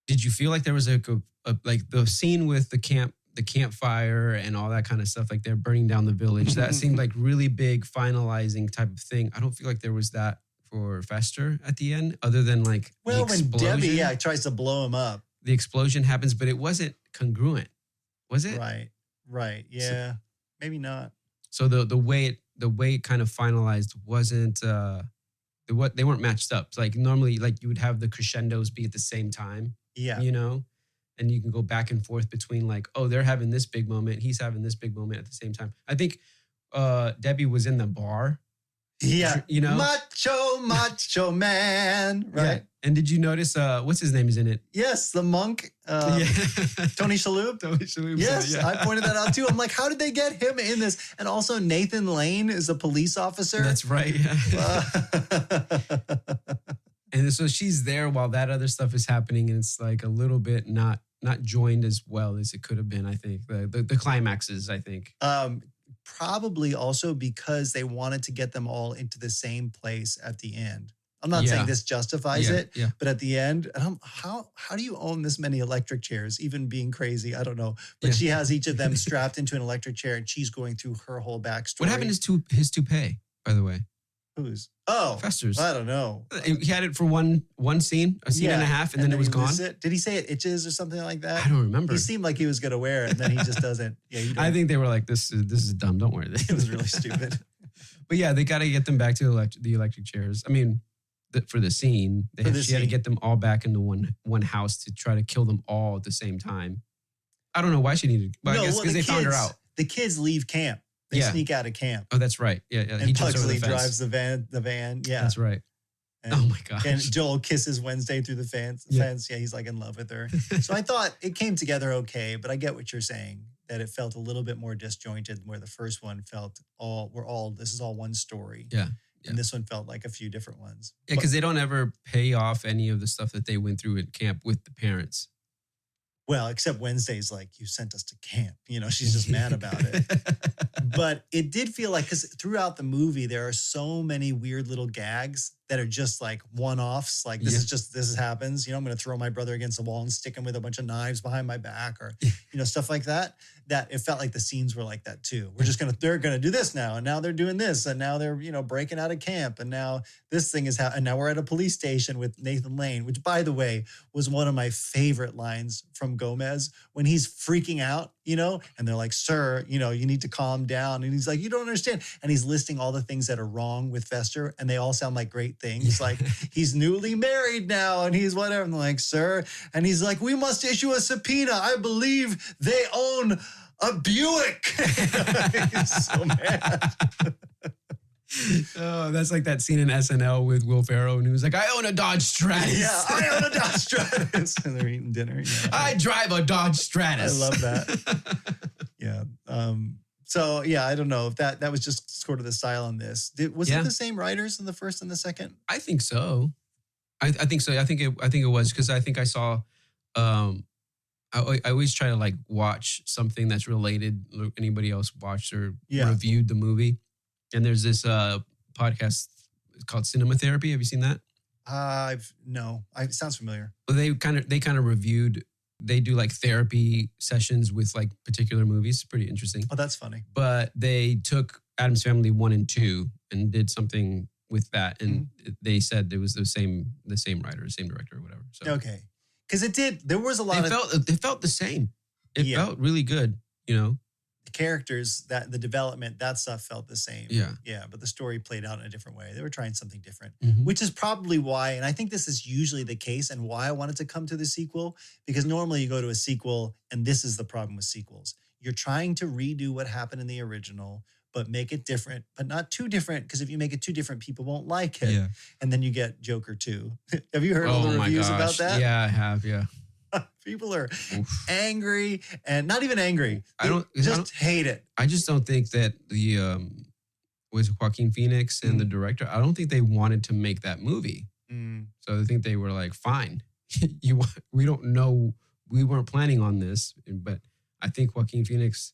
Did you feel like there was a like the scene with the campfire and all that kind of stuff, like they're burning down the village? That seemed like really big, finalizing type of thing. I don't feel like there was that for Fester at the end, other than like Well, the when Debbie, explosion. tries to blow him up. The explosion happens, but it wasn't congruent, was it? Right. Yeah. Maybe not. So the way it kind of finalized wasn't they weren't matched up. Like normally, like you would have the crescendos be at the same time. Yeah. And you can go back and forth between like, oh, they're having this big moment, he's having this big moment at the same time. I think Debbie was in the bar. Yeah. Macho man. Right. Yeah. And did you notice what's his name is in it? Yes, the monk. Tony Shalhoub. Tony Shalhoub. Yes, I pointed that out too. I'm like, how did they get him in this? And also Nathan Lane is a police officer. That's right. Yeah. And so she's there while that other stuff is happening, and it's like a little bit not joined as well as it could have been. I think the climaxes. I think probably also because they wanted to get them all into the same place at the end. I'm not saying this justifies it, but at the end, how do you own this many electric chairs? Even being crazy, I don't know. But she has each of them strapped into an electric chair, and she's going through her whole backstory. What happened to his toupee, by the way? Whose? Oh, Fester's. I don't know. He had it for one scene, a scene and a half, and then it was gone. Did he say it itches or something like that? I don't remember. He seemed like he was going to wear it, and then he just doesn't. Yeah, I think they were like, "This is dumb. Don't wear this." It was really stupid. But yeah, they got to get them back to the electric chairs. I mean, for the scene, she had to get them all back into one house to try to kill them all at the same time. I don't know why she needed. But I guess because they found her out. The kids leave camp. They sneak out of camp. Oh, that's right. Yeah. And Pugsley drives the van. Yeah. That's right. And, oh my gosh. And Joel kisses Wednesday through the fence. Yeah, he's like in love with her. So I thought it came together okay, but I get what you're saying, that it felt a little bit more disjointed, where the first one felt this is all one story. Yeah. And this one felt like a few different ones. Yeah, because they don't ever pay off any of the stuff that they went through at camp with the parents. Well, except Wednesday's like, you sent us to camp. She's just mad about it. But it did feel like, because throughout the movie, there are so many weird little gags that are just like one-offs. Like this happens. I'm going to throw my brother against the wall and stick him with a bunch of knives behind my back, or, stuff like that. That it felt like the scenes were like that too. They're going to do this now. And now they're doing this. And now they're, breaking out of camp. And now this thing is and now we're at a police station with Nathan Lane, which, by the way, was one of my favorite lines from Gomez when he's freaking out, and they're like, sir, you need to calm down. And he's like, you don't understand. And he's listing all the things that are wrong with Fester, and they all sound like great things. Like, he's newly married now, and he's whatever. And they're like, sir. And he's like, we must issue a subpoena. I believe they own a Buick. He's so mad. Oh, that's like that scene in SNL with Will Ferrell, and he was like, I own a Dodge Stratus. Yeah, I own a Dodge Stratus. And they're eating dinner. Yeah. I drive a Dodge Stratus. I love that. Yeah. So, yeah, I don't know if that was just sort of the style on this. Was it the same writers in the first and the second? I think so. I think so. I think it was, because I think I saw. I always try to like watch something that's related. Anybody else watched or reviewed the movie? And there's this podcast called Cinema Therapy. Have you seen that? No. It sounds familiar. Well, they kind of reviewed. They do like therapy sessions with like particular movies. It's pretty interesting. Oh, that's funny. But they took Addams Family 1 and 2 and did something with that, and they said it was the same writer, same director, or whatever. So okay, because it did. There was a lot It felt the same. It felt really good. The characters, the development, that stuff felt the same. Yeah. But the story played out in a different way. They were trying something different, Mm-hmm. which is probably why, and I think this is usually the case, and why I wanted to come to the sequel, because normally you go to a sequel, and this is the problem with sequels. You're trying to redo what happened in the original, but make it different, but not too different, because if you make it too different, people won't like it. Yeah. And then you get Joker 2. Have you heard all the reviews about that? Yeah, I have, yeah. People are Oof. angry and not even angry. I don't hate it. I just don't think that the was Joaquin Phoenix and the director. I don't think they wanted to make that movie. So I think they were like, fine, we don't know. We weren't planning on this, but I think Joaquin Phoenix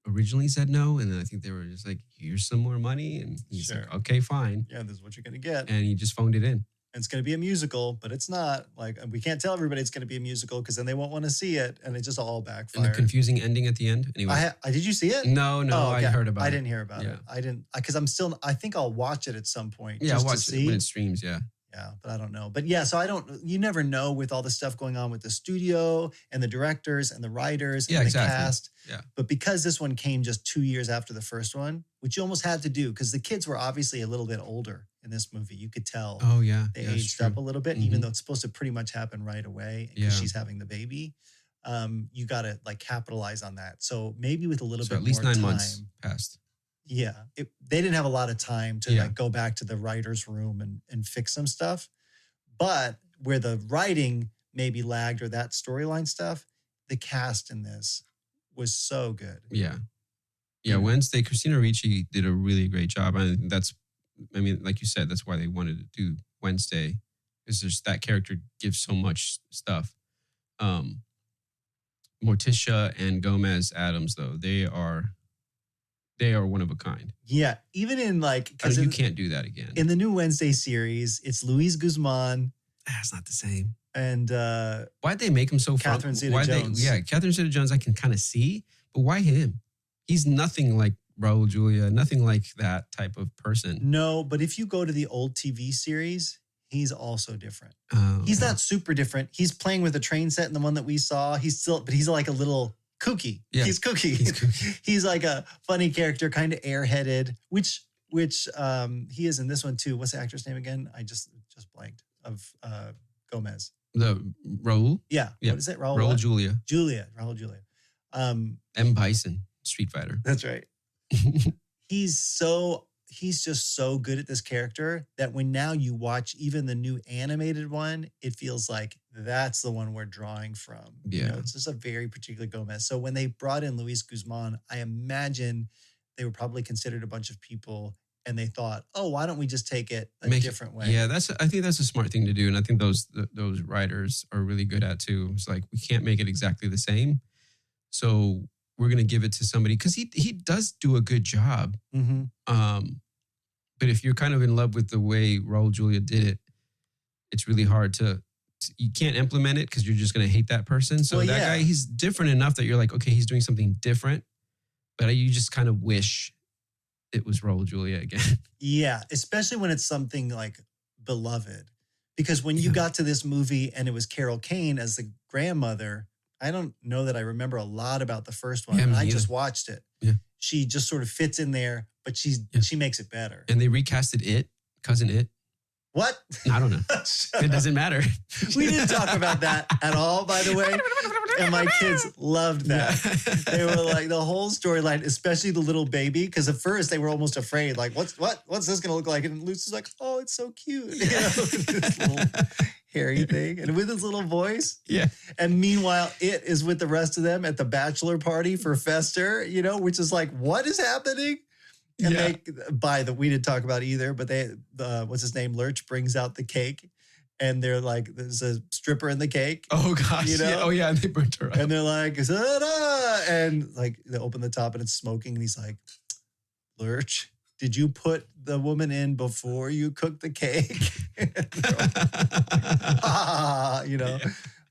originally said no, and then I think they were just like, here's some more money, and he's like, okay, fine. Yeah, this is what you're gonna get. And he just phoned it in. And it's going to be a musical, but it's not. Like, we can't tell everybody it's going to be a musical because then they won't want to see it, and it just all backfired. And the confusing ending at the end. Anyway, did you see it? No, okay. I heard about it. I didn't hear about it. I didn't because I'm still. I think I'll watch it at some point. Yeah, just watch to see. it when it streams. Yeah. Yeah, but I don't know. But yeah, so I don't. You never know with all the stuff going on with the studio and the directors and the writers and the cast. Yeah. But because this one came just 2 years after the first one, which you almost had to do because the kids were obviously a little bit older in this movie. You could tell. Oh yeah, they aged up a little bit, even though it's supposed to pretty much happen right away because she's having the baby. You got to like capitalize on that. So maybe with a little bit at least more 9 time, months passed. Yeah, they didn't have a lot of time to like go back to the writer's room and fix some stuff. But where the writing maybe lagged or that storyline stuff, the cast in this was so good. Yeah. Yeah, Wednesday, Christina Ricci did a really great job. And like you said, that's why they wanted to do Wednesday. Because there's that character gives so much stuff. Morticia and Gomez Addams, though, they are one of a kind. Yeah, even in like because you can't do that again. In the new Wednesday series, it's Luis Guzman. That's not the same. And why'd they make him so Catherine Zeta-Jones? Catherine Zeta-Jones I can kind of see, but why him? He's nothing like Raul Julia, nothing like that type of person. No, but if you go to the old TV series, he's also different. He's not super different. He's playing with a train set in the one that we saw. But he's like a little kooky. Yeah. He's kooky. He's like a funny character, kind of airheaded, which he is in this one too. What's the actor's name again? I just blanked of Gomez. The Raul? Yeah. What is it? Raul Julia. Raul Julia. M. Bison, Street Fighter. That's right. He's just so good at this character that when now you watch even the new animated one, it feels like that's the one we're drawing from. Yeah. You know, it's just a very particular Gomez. So when they brought in Luis Guzman, I imagine they were probably considered a bunch of people and they thought, oh, why don't we just take it a different way? Yeah, I think that's a smart thing to do. And I think those writers are really good at too. It's like, we can't make it exactly the same. So we're going to give it to somebody because he does do a good job. Mm-hmm. But if you're kind of in love with the way Raul Julia did it, it's really hard you can't implement it because you're just going to hate that person. So guy, he's different enough that you're like, okay, he's doing something different. But you just kind of wish it was Raul Julia again. Yeah, especially when it's something like beloved. Because when you got to this movie and it was Carol Kane as the grandmother, I don't know that I remember a lot about the first one. And I just watched it. Yeah. She just sort of fits in there, but she makes it better. And they recasted Cousin It. What? I don't know. It doesn't matter. We didn't talk about that at all, by the way. And my kids loved that. Yeah. They were like, the whole storyline, especially the little baby, because at first they were almost afraid, like, what's this going to look like? And Lucy's like, oh, it's so cute. You know, this little hairy thing. And with his little voice. Yeah. And meanwhile, it is with the rest of them at the bachelor party for Fester, you know, which is like, what is happening? And we didn't talk about either, but what's his name? Lurch brings out the cake and they're like, there's a stripper in the cake. Oh gosh. You know? Yeah. Oh yeah. And they burnt her up. And they're like, "Ta-da!" And like they open the top and it's smoking. And he's like, Lurch, did you put the woman in before you cooked the cake? You know,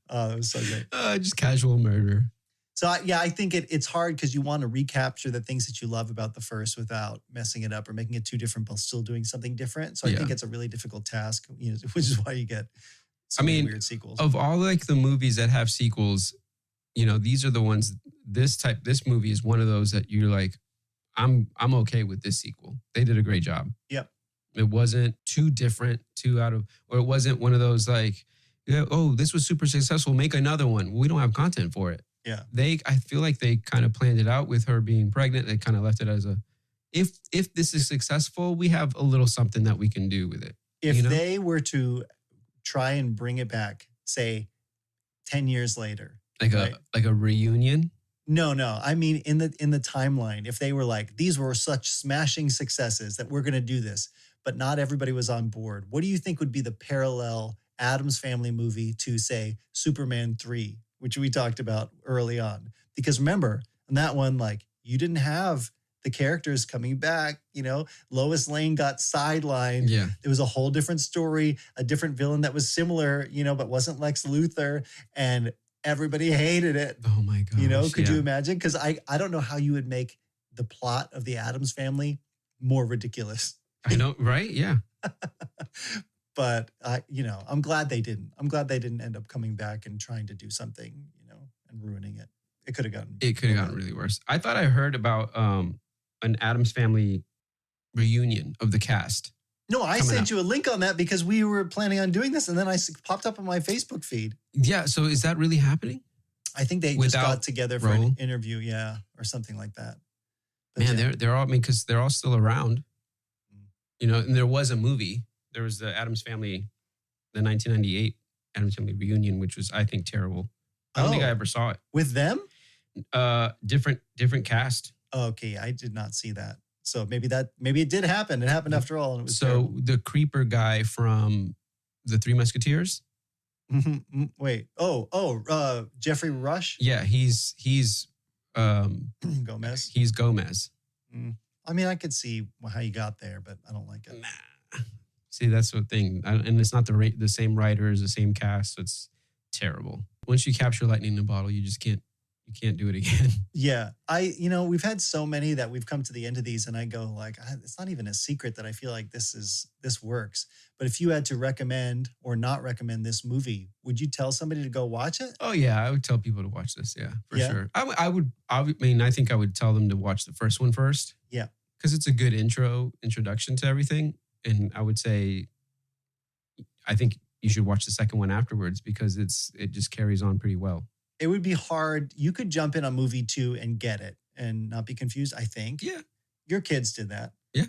it was so great. Just casual murder. So I think it's hard because you want to recapture the things that you love about the first without messing it up or making it too different, but still doing something different. So I think it's a really difficult task, you know, which is why you get so many weird sequels. Of all like the movies that have sequels, you know, these are the ones. This movie is one of those that you're like, I'm okay with this sequel. They did a great job. Yep. It wasn't too different, or it wasn't one of those like, oh, this was super successful, make another one. We don't have content for it. Yeah. I feel like they kind of planned it out with her being pregnant. They kind of left it as if this is successful, we have a little something that we can do with it. If they were to try and bring it back, say 10 years later. Like right? a reunion? No. I mean, in the timeline, if they were like, these were such smashing successes that we're going to do this, but not everybody was on board. What do you think would be the parallel Addams Family movie to, say, Superman 3, which we talked about early on? Because remember, in that one, like, you didn't have the characters coming back, Lois Lane got sidelined. Yeah. It was a whole different story, a different villain that was similar, but wasn't Lex Luthor. And everybody hated it. Oh my gosh. Could you imagine? Because I don't know how you would make the plot of the Addams Family more ridiculous. I know, right? Yeah. But I'm glad they didn't. I'm glad they didn't end up coming back and trying to do something, and ruining it. It could have gotten really worse. I thought I heard about an Addams Family reunion of the cast. No, I sent you a link on that because we were planning on doing this, and then I popped up on my Facebook feed. Yeah, so is that really happening? I think they just got together for an interview, or something like that. But man, they're all, because they're all still around. And there was a movie. There was the Addams Family, the 1998 Addams Family reunion, which was, I think, terrible. I don't think I ever saw it. With them? Different cast. Okay, I did not see that. So maybe it did happen. It happened after all, and it was terrible. The creeper guy from the Three Musketeers. Mm-hmm. Wait. Jeffrey Rush. Yeah, he's Gomez. He's Gomez. I mean, I could see how you got there, but I don't like it. Nah. See, that's the thing, and it's not the same writers, the same cast. So it's terrible. Once you capture lightning in a bottle, you just can't do it again. Yeah. We've had so many that we've come to the end of these, and I go like, it's not even a secret that I feel like this works. But if you had to recommend or not recommend this movie, would you tell somebody to go watch it? Oh yeah, I would tell people to watch this. Yeah, for sure. I think I would tell them to watch the first one first. Yeah. Because it's a good introduction to everything. And I would say, I think you should watch the second one afterwards because it just carries on pretty well. It would be hard. You could jump in on movie 2 and get it and not be confused, I think. Yeah. Your kids did that. Yeah.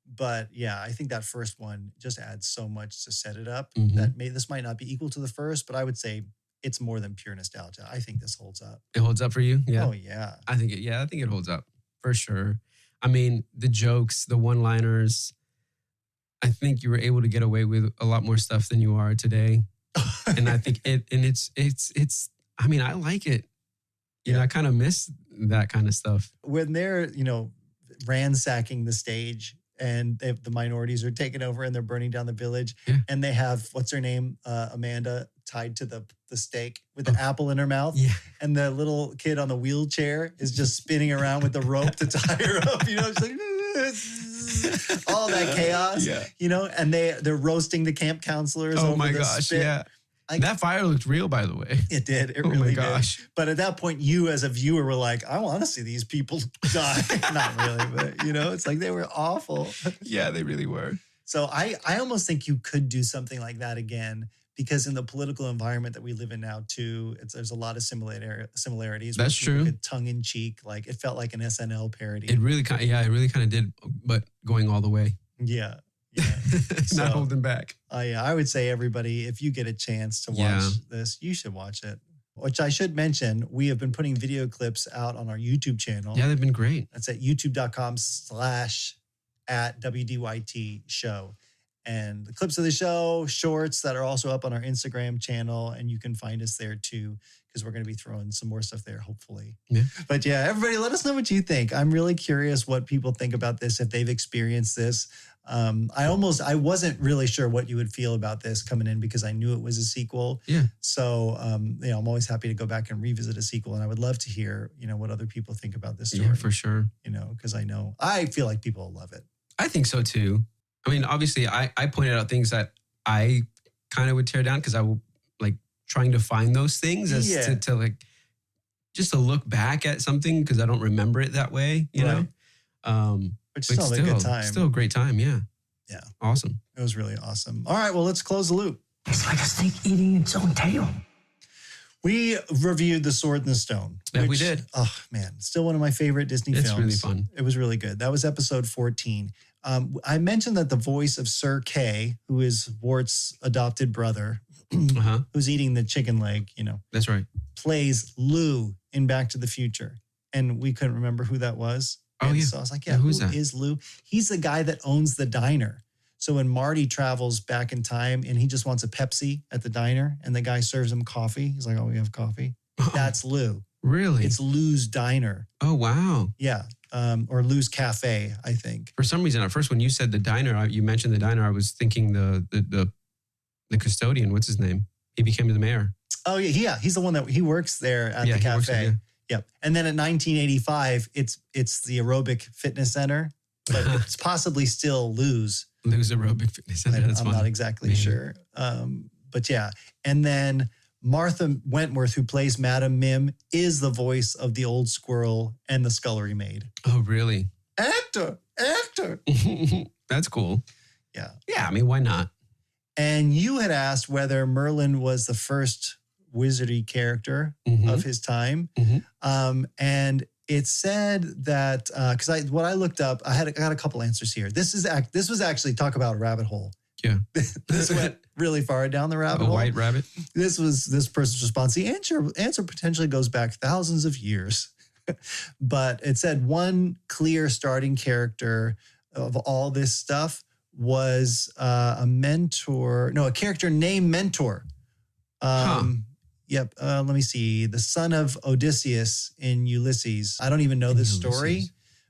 But yeah, I think that first one just adds so much to set it up Mm-hmm. that this might not be equal to the first, but I would say it's more than pure nostalgia. I think this holds up. It holds up for you? Yeah. Oh, yeah. I think it holds up for sure. I mean, the jokes, the one-liners, I think you were able to get away with a lot more stuff than you are today. And I think it's I mean, I like it. I kind of miss that kind of stuff. When they're, ransacking the stage and the minorities are taking over and they're burning down the village, and they have, what's her name? Amanda tied to the stake with the apple in her mouth. Yeah. And the little kid on the wheelchair is just spinning around with the rope to tie her up. She's like, all that chaos, and they're roasting the camp counselors. Oh over my the gosh. spit. Yeah. That fire looked real, by the way. It did. It oh really my gosh. did. But at that point, you as a viewer were like, I want to see these people die. Not really, but it's like they were awful. Yeah, they really were. So I almost think you could do something like that again, because in the political environment that we live in now too, there's a lot of similarities. That's true. Tongue in cheek, like it felt like an SNL parody. It really kind of did, but going all the way. Yeah. Not holding back. I would say everybody, if you get a chance to watch this, you should watch it. Which I should mention, we have been putting video clips out on our YouTube channel. Yeah, they've been great. That's at youtube.com/@WDYT show. And the clips of the show, shorts that are also up on our Instagram channel. And you can find us there too, because we're going to be throwing some more stuff there, hopefully. Yeah. But yeah, everybody, let us know what you think. I'm really curious what people think about this, if they've experienced this. I wasn't really sure what you would feel about this coming in because I knew it was a sequel. Yeah. So, I'm always happy to go back and revisit a sequel. And I would love to hear, what other people think about this story. Yeah, for sure. Because I feel like people will love it. I think so too. I mean, obviously, I pointed out things that I kind of would tear down because I will like trying to find those things as to like just to look back at something because I don't remember it that way, you know. But still a good time. Still a great time, yeah. Yeah. Awesome. It was really awesome. All right, well, let's close the loop. It's like a snake eating its own tail. We reviewed The Sword and the Stone. Yeah, we did. Oh, man. Still one of my favorite Disney films. It's really fun. It was really good. That was episode 14. I mentioned that the voice of Sir Kay, who is Wart's adopted brother, who's eating the chicken leg, That's right. plays Lou in Back to the Future. And we couldn't remember who that was. Oh, and yeah. So I was like, Who's who that? is Lou? He's the guy that owns the diner. So when Marty travels back in time and he just wants a Pepsi at the diner and the guy serves him coffee, he's like, oh, we have coffee. That's Lou. Really? It's Lou's Diner. Oh, wow. Yeah. Or Lou's Cafe, I think. For some reason, at first, when you said the diner, you mentioned the diner, I was thinking the custodian. What's his name? He became the mayor. Oh, yeah. He's the one that he works there at the he cafe. works there, yeah. Yep. And then in 1985, it's the aerobic fitness center, but it's possibly still Lou's. Lou's Aerobic Fitness Center. That's I'm funny. not exactly Maybe. sure. But yeah. And then Martha Wentworth, who plays Madam Mim, is the voice of the old squirrel and the scullery maid. Oh, really? Actor. That's cool. Yeah. Yeah, I mean, why not? And you had asked whether Merlin was the first wizardy character of his time. And it said that, because what I looked up, I got a couple answers here. This was actually, talk about a rabbit hole. Yeah. This went really far down the rabbit A hole. white rabbit? This was this person's response. The answer potentially goes back thousands of years. But it said one clear starting character of all this stuff was a character named Mentor. Yep. Let me see. The son of Odysseus in Ulysses. I don't even know this story,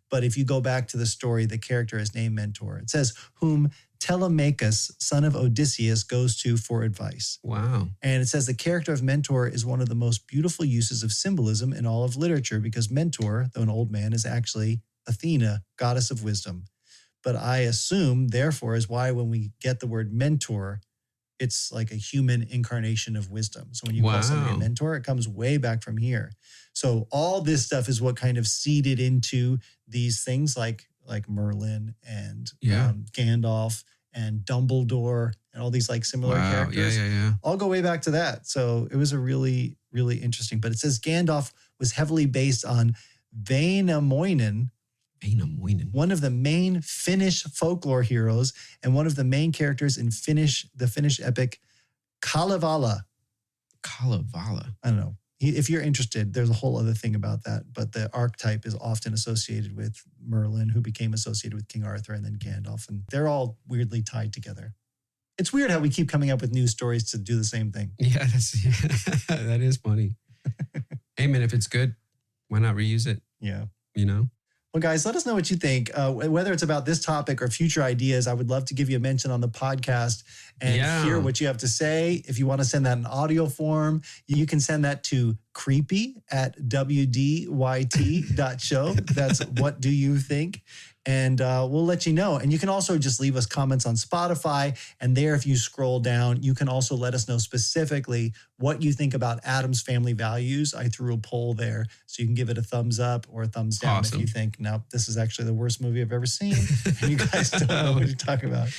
but if you go back to the story, the character is named Mentor. It says, whom Telemachus, son of Odysseus, goes to for advice. Wow. And it says the character of Mentor is one of the most beautiful uses of symbolism in all of literature because Mentor, though an old man, is actually Athena, goddess of wisdom. But I assume, therefore, is why when we get the word mentor, it's like a human incarnation of wisdom. So when you call somebody a mentor, it comes way back from here. So all this stuff is what kind of seeded into these things like Merlin and Gandalf and Dumbledore and all these like similar characters. Yeah. All go way back to that. So it was a really, really interesting. But it says Gandalf was heavily based on Vainamoinen, one of the main Finnish folklore heroes and one of the main characters in the Finnish epic Kalevala. Kalevala. I don't know. If you're interested, there's a whole other thing about that. But the archetype is often associated with Merlin, who became associated with King Arthur, and then Gandalf. And they're all weirdly tied together. It's weird how we keep coming up with new stories to do the same thing. Yeah, that is funny. Hey, man, if it's good, why not reuse it? Yeah. You know? Well, guys, let us know what you think. Whether it's about this topic or future ideas, I would love to give you a mention on the podcast and hear what you have to say. If you want to send that in audio form, you can send that to creepy@wdyt.show. That's what do you think? And we'll let you know. And you can also just leave us comments on Spotify. And there, if you scroll down, you can also let us know specifically what you think about Addams Family Values. I threw a poll there, so you can give it a thumbs up or a thumbs down if you think, nope, this is actually the worst movie I've ever seen. And you guys don't know what you're talking about.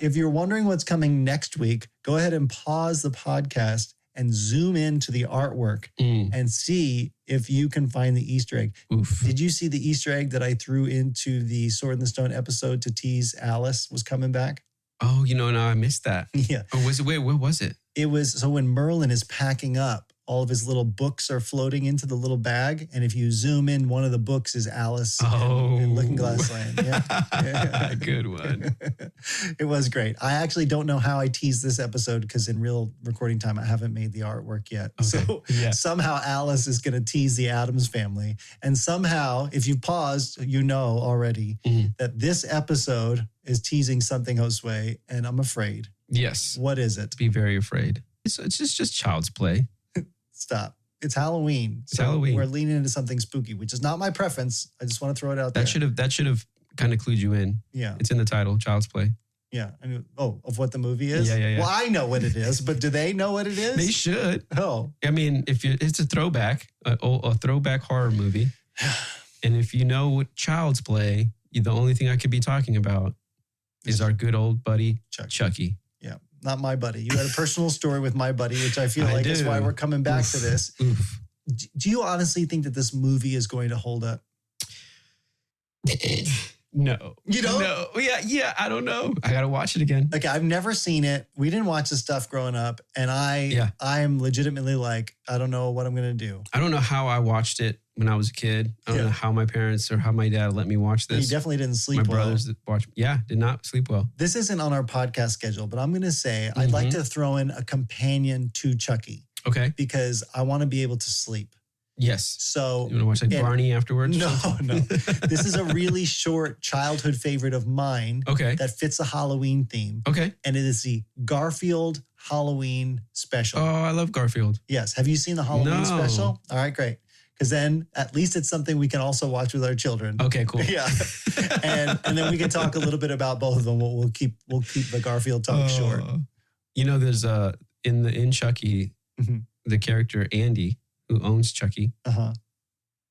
If you're wondering what's coming next week, go ahead and pause the podcast and zoom into the artwork and see if you can find the Easter egg. Oof. Did you see the Easter egg that I threw into the Sword in the Stone episode to tease Alice was coming back? Oh, no, I missed that. Yeah. Oh, where was it? It was, so when Merlin is packing up, all of his little books are floating into the little bag. And if you zoom in, one of the books is Alice in Looking Glass Land. Yeah. Good one. It was great. I actually don't know how I teased this episode because in real recording time, I haven't made the artwork yet. Okay. So somehow Alice is going to tease the Addams family. And somehow, if you paused, you know already that this episode is teasing something, Josue, and I'm afraid. Yes. What is it? Be very afraid. It's just child's play. Stop. It's Halloween. It's Halloween. We're leaning into something spooky, which is not my preference. I just want to throw it out there. That should have kind of clued you in. Yeah. It's in the title, Child's Play. Yeah. Of what the movie is? Yeah. Well, I know what it is, but do they know what it is? They should. Oh. I mean, it's a throwback, a throwback horror movie. And if you know what Child's Play, the only thing I could be talking about is our good old buddy, Chucky. Yeah. Not my buddy. You had a personal story with my buddy, which I feel like is do. why we're coming back to this. Oof. Do you honestly think that this movie is going to hold up? No. You don't? No. Yeah. I don't know. I got to watch it again. Okay, I've never seen it. We didn't watch this stuff growing up. And I'm legitimately like, I don't know what I'm going to do. I don't know how I watched it when I was a kid. I don't know how my parents or how my dad let me watch this. You definitely didn't sleep well. My brothers that watched. Yeah, did not sleep well. This isn't on our podcast schedule, but I'm going to say I'd like to throw in a companion to Chucky. Okay. Because I want to be able to sleep. Yes. So you want to watch like Barney afterwards? No. This is a really short childhood favorite of mine. Okay. That fits a Halloween theme. Okay. And it is the Garfield Halloween special. Oh, I love Garfield. Yes. Have you seen the Halloween special? All right, great. Because then at least it's something we can also watch with our children. Okay, cool. Yeah. and then we can talk a little bit about both of them. We'll keep the Garfield talk short. You know, there's in Chucky, the character Andy, who owns Chucky.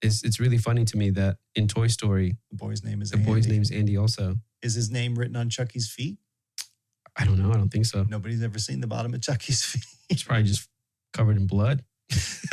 It's really funny to me that in Toy Story, the boy's name is Andy also. Is his name written on Chucky's feet? I don't know. I don't think so. Nobody's ever seen the bottom of Chucky's feet. It's probably just covered in blood.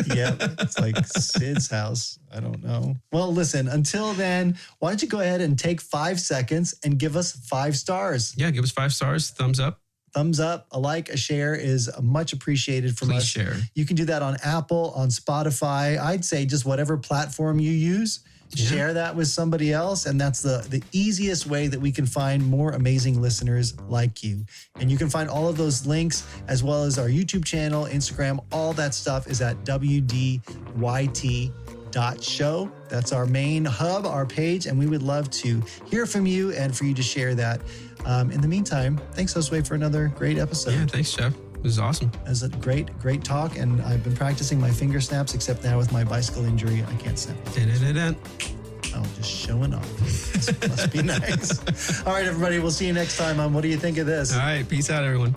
Yeah, it's like Sid's house. I don't know. Well, listen, until then, why don't you go ahead and take 5 seconds and give us 5 stars? Yeah, give us 5 stars. Thumbs up. Thumbs up, a like, a share is much appreciated from us. Please share. You can do that on Apple, on Spotify. I'd say just whatever platform you use, share that with somebody else. And that's the easiest way that we can find more amazing listeners like you. And you can find all of those links as well as our YouTube channel, Instagram, all that stuff is at wdyt.show. That's our main hub, our page, and we would love to hear from you and for you to share that. In the meantime, thanks, Josue, for another great episode. Yeah, thanks, Jeff. It was awesome. It was a great talk, and I've been practicing my finger snaps, except now with my bicycle injury, I can't snap. Oh, just showing off. Must be nice. All right, everybody, we'll see you next time on What Do You Think of This? All right, peace out, everyone.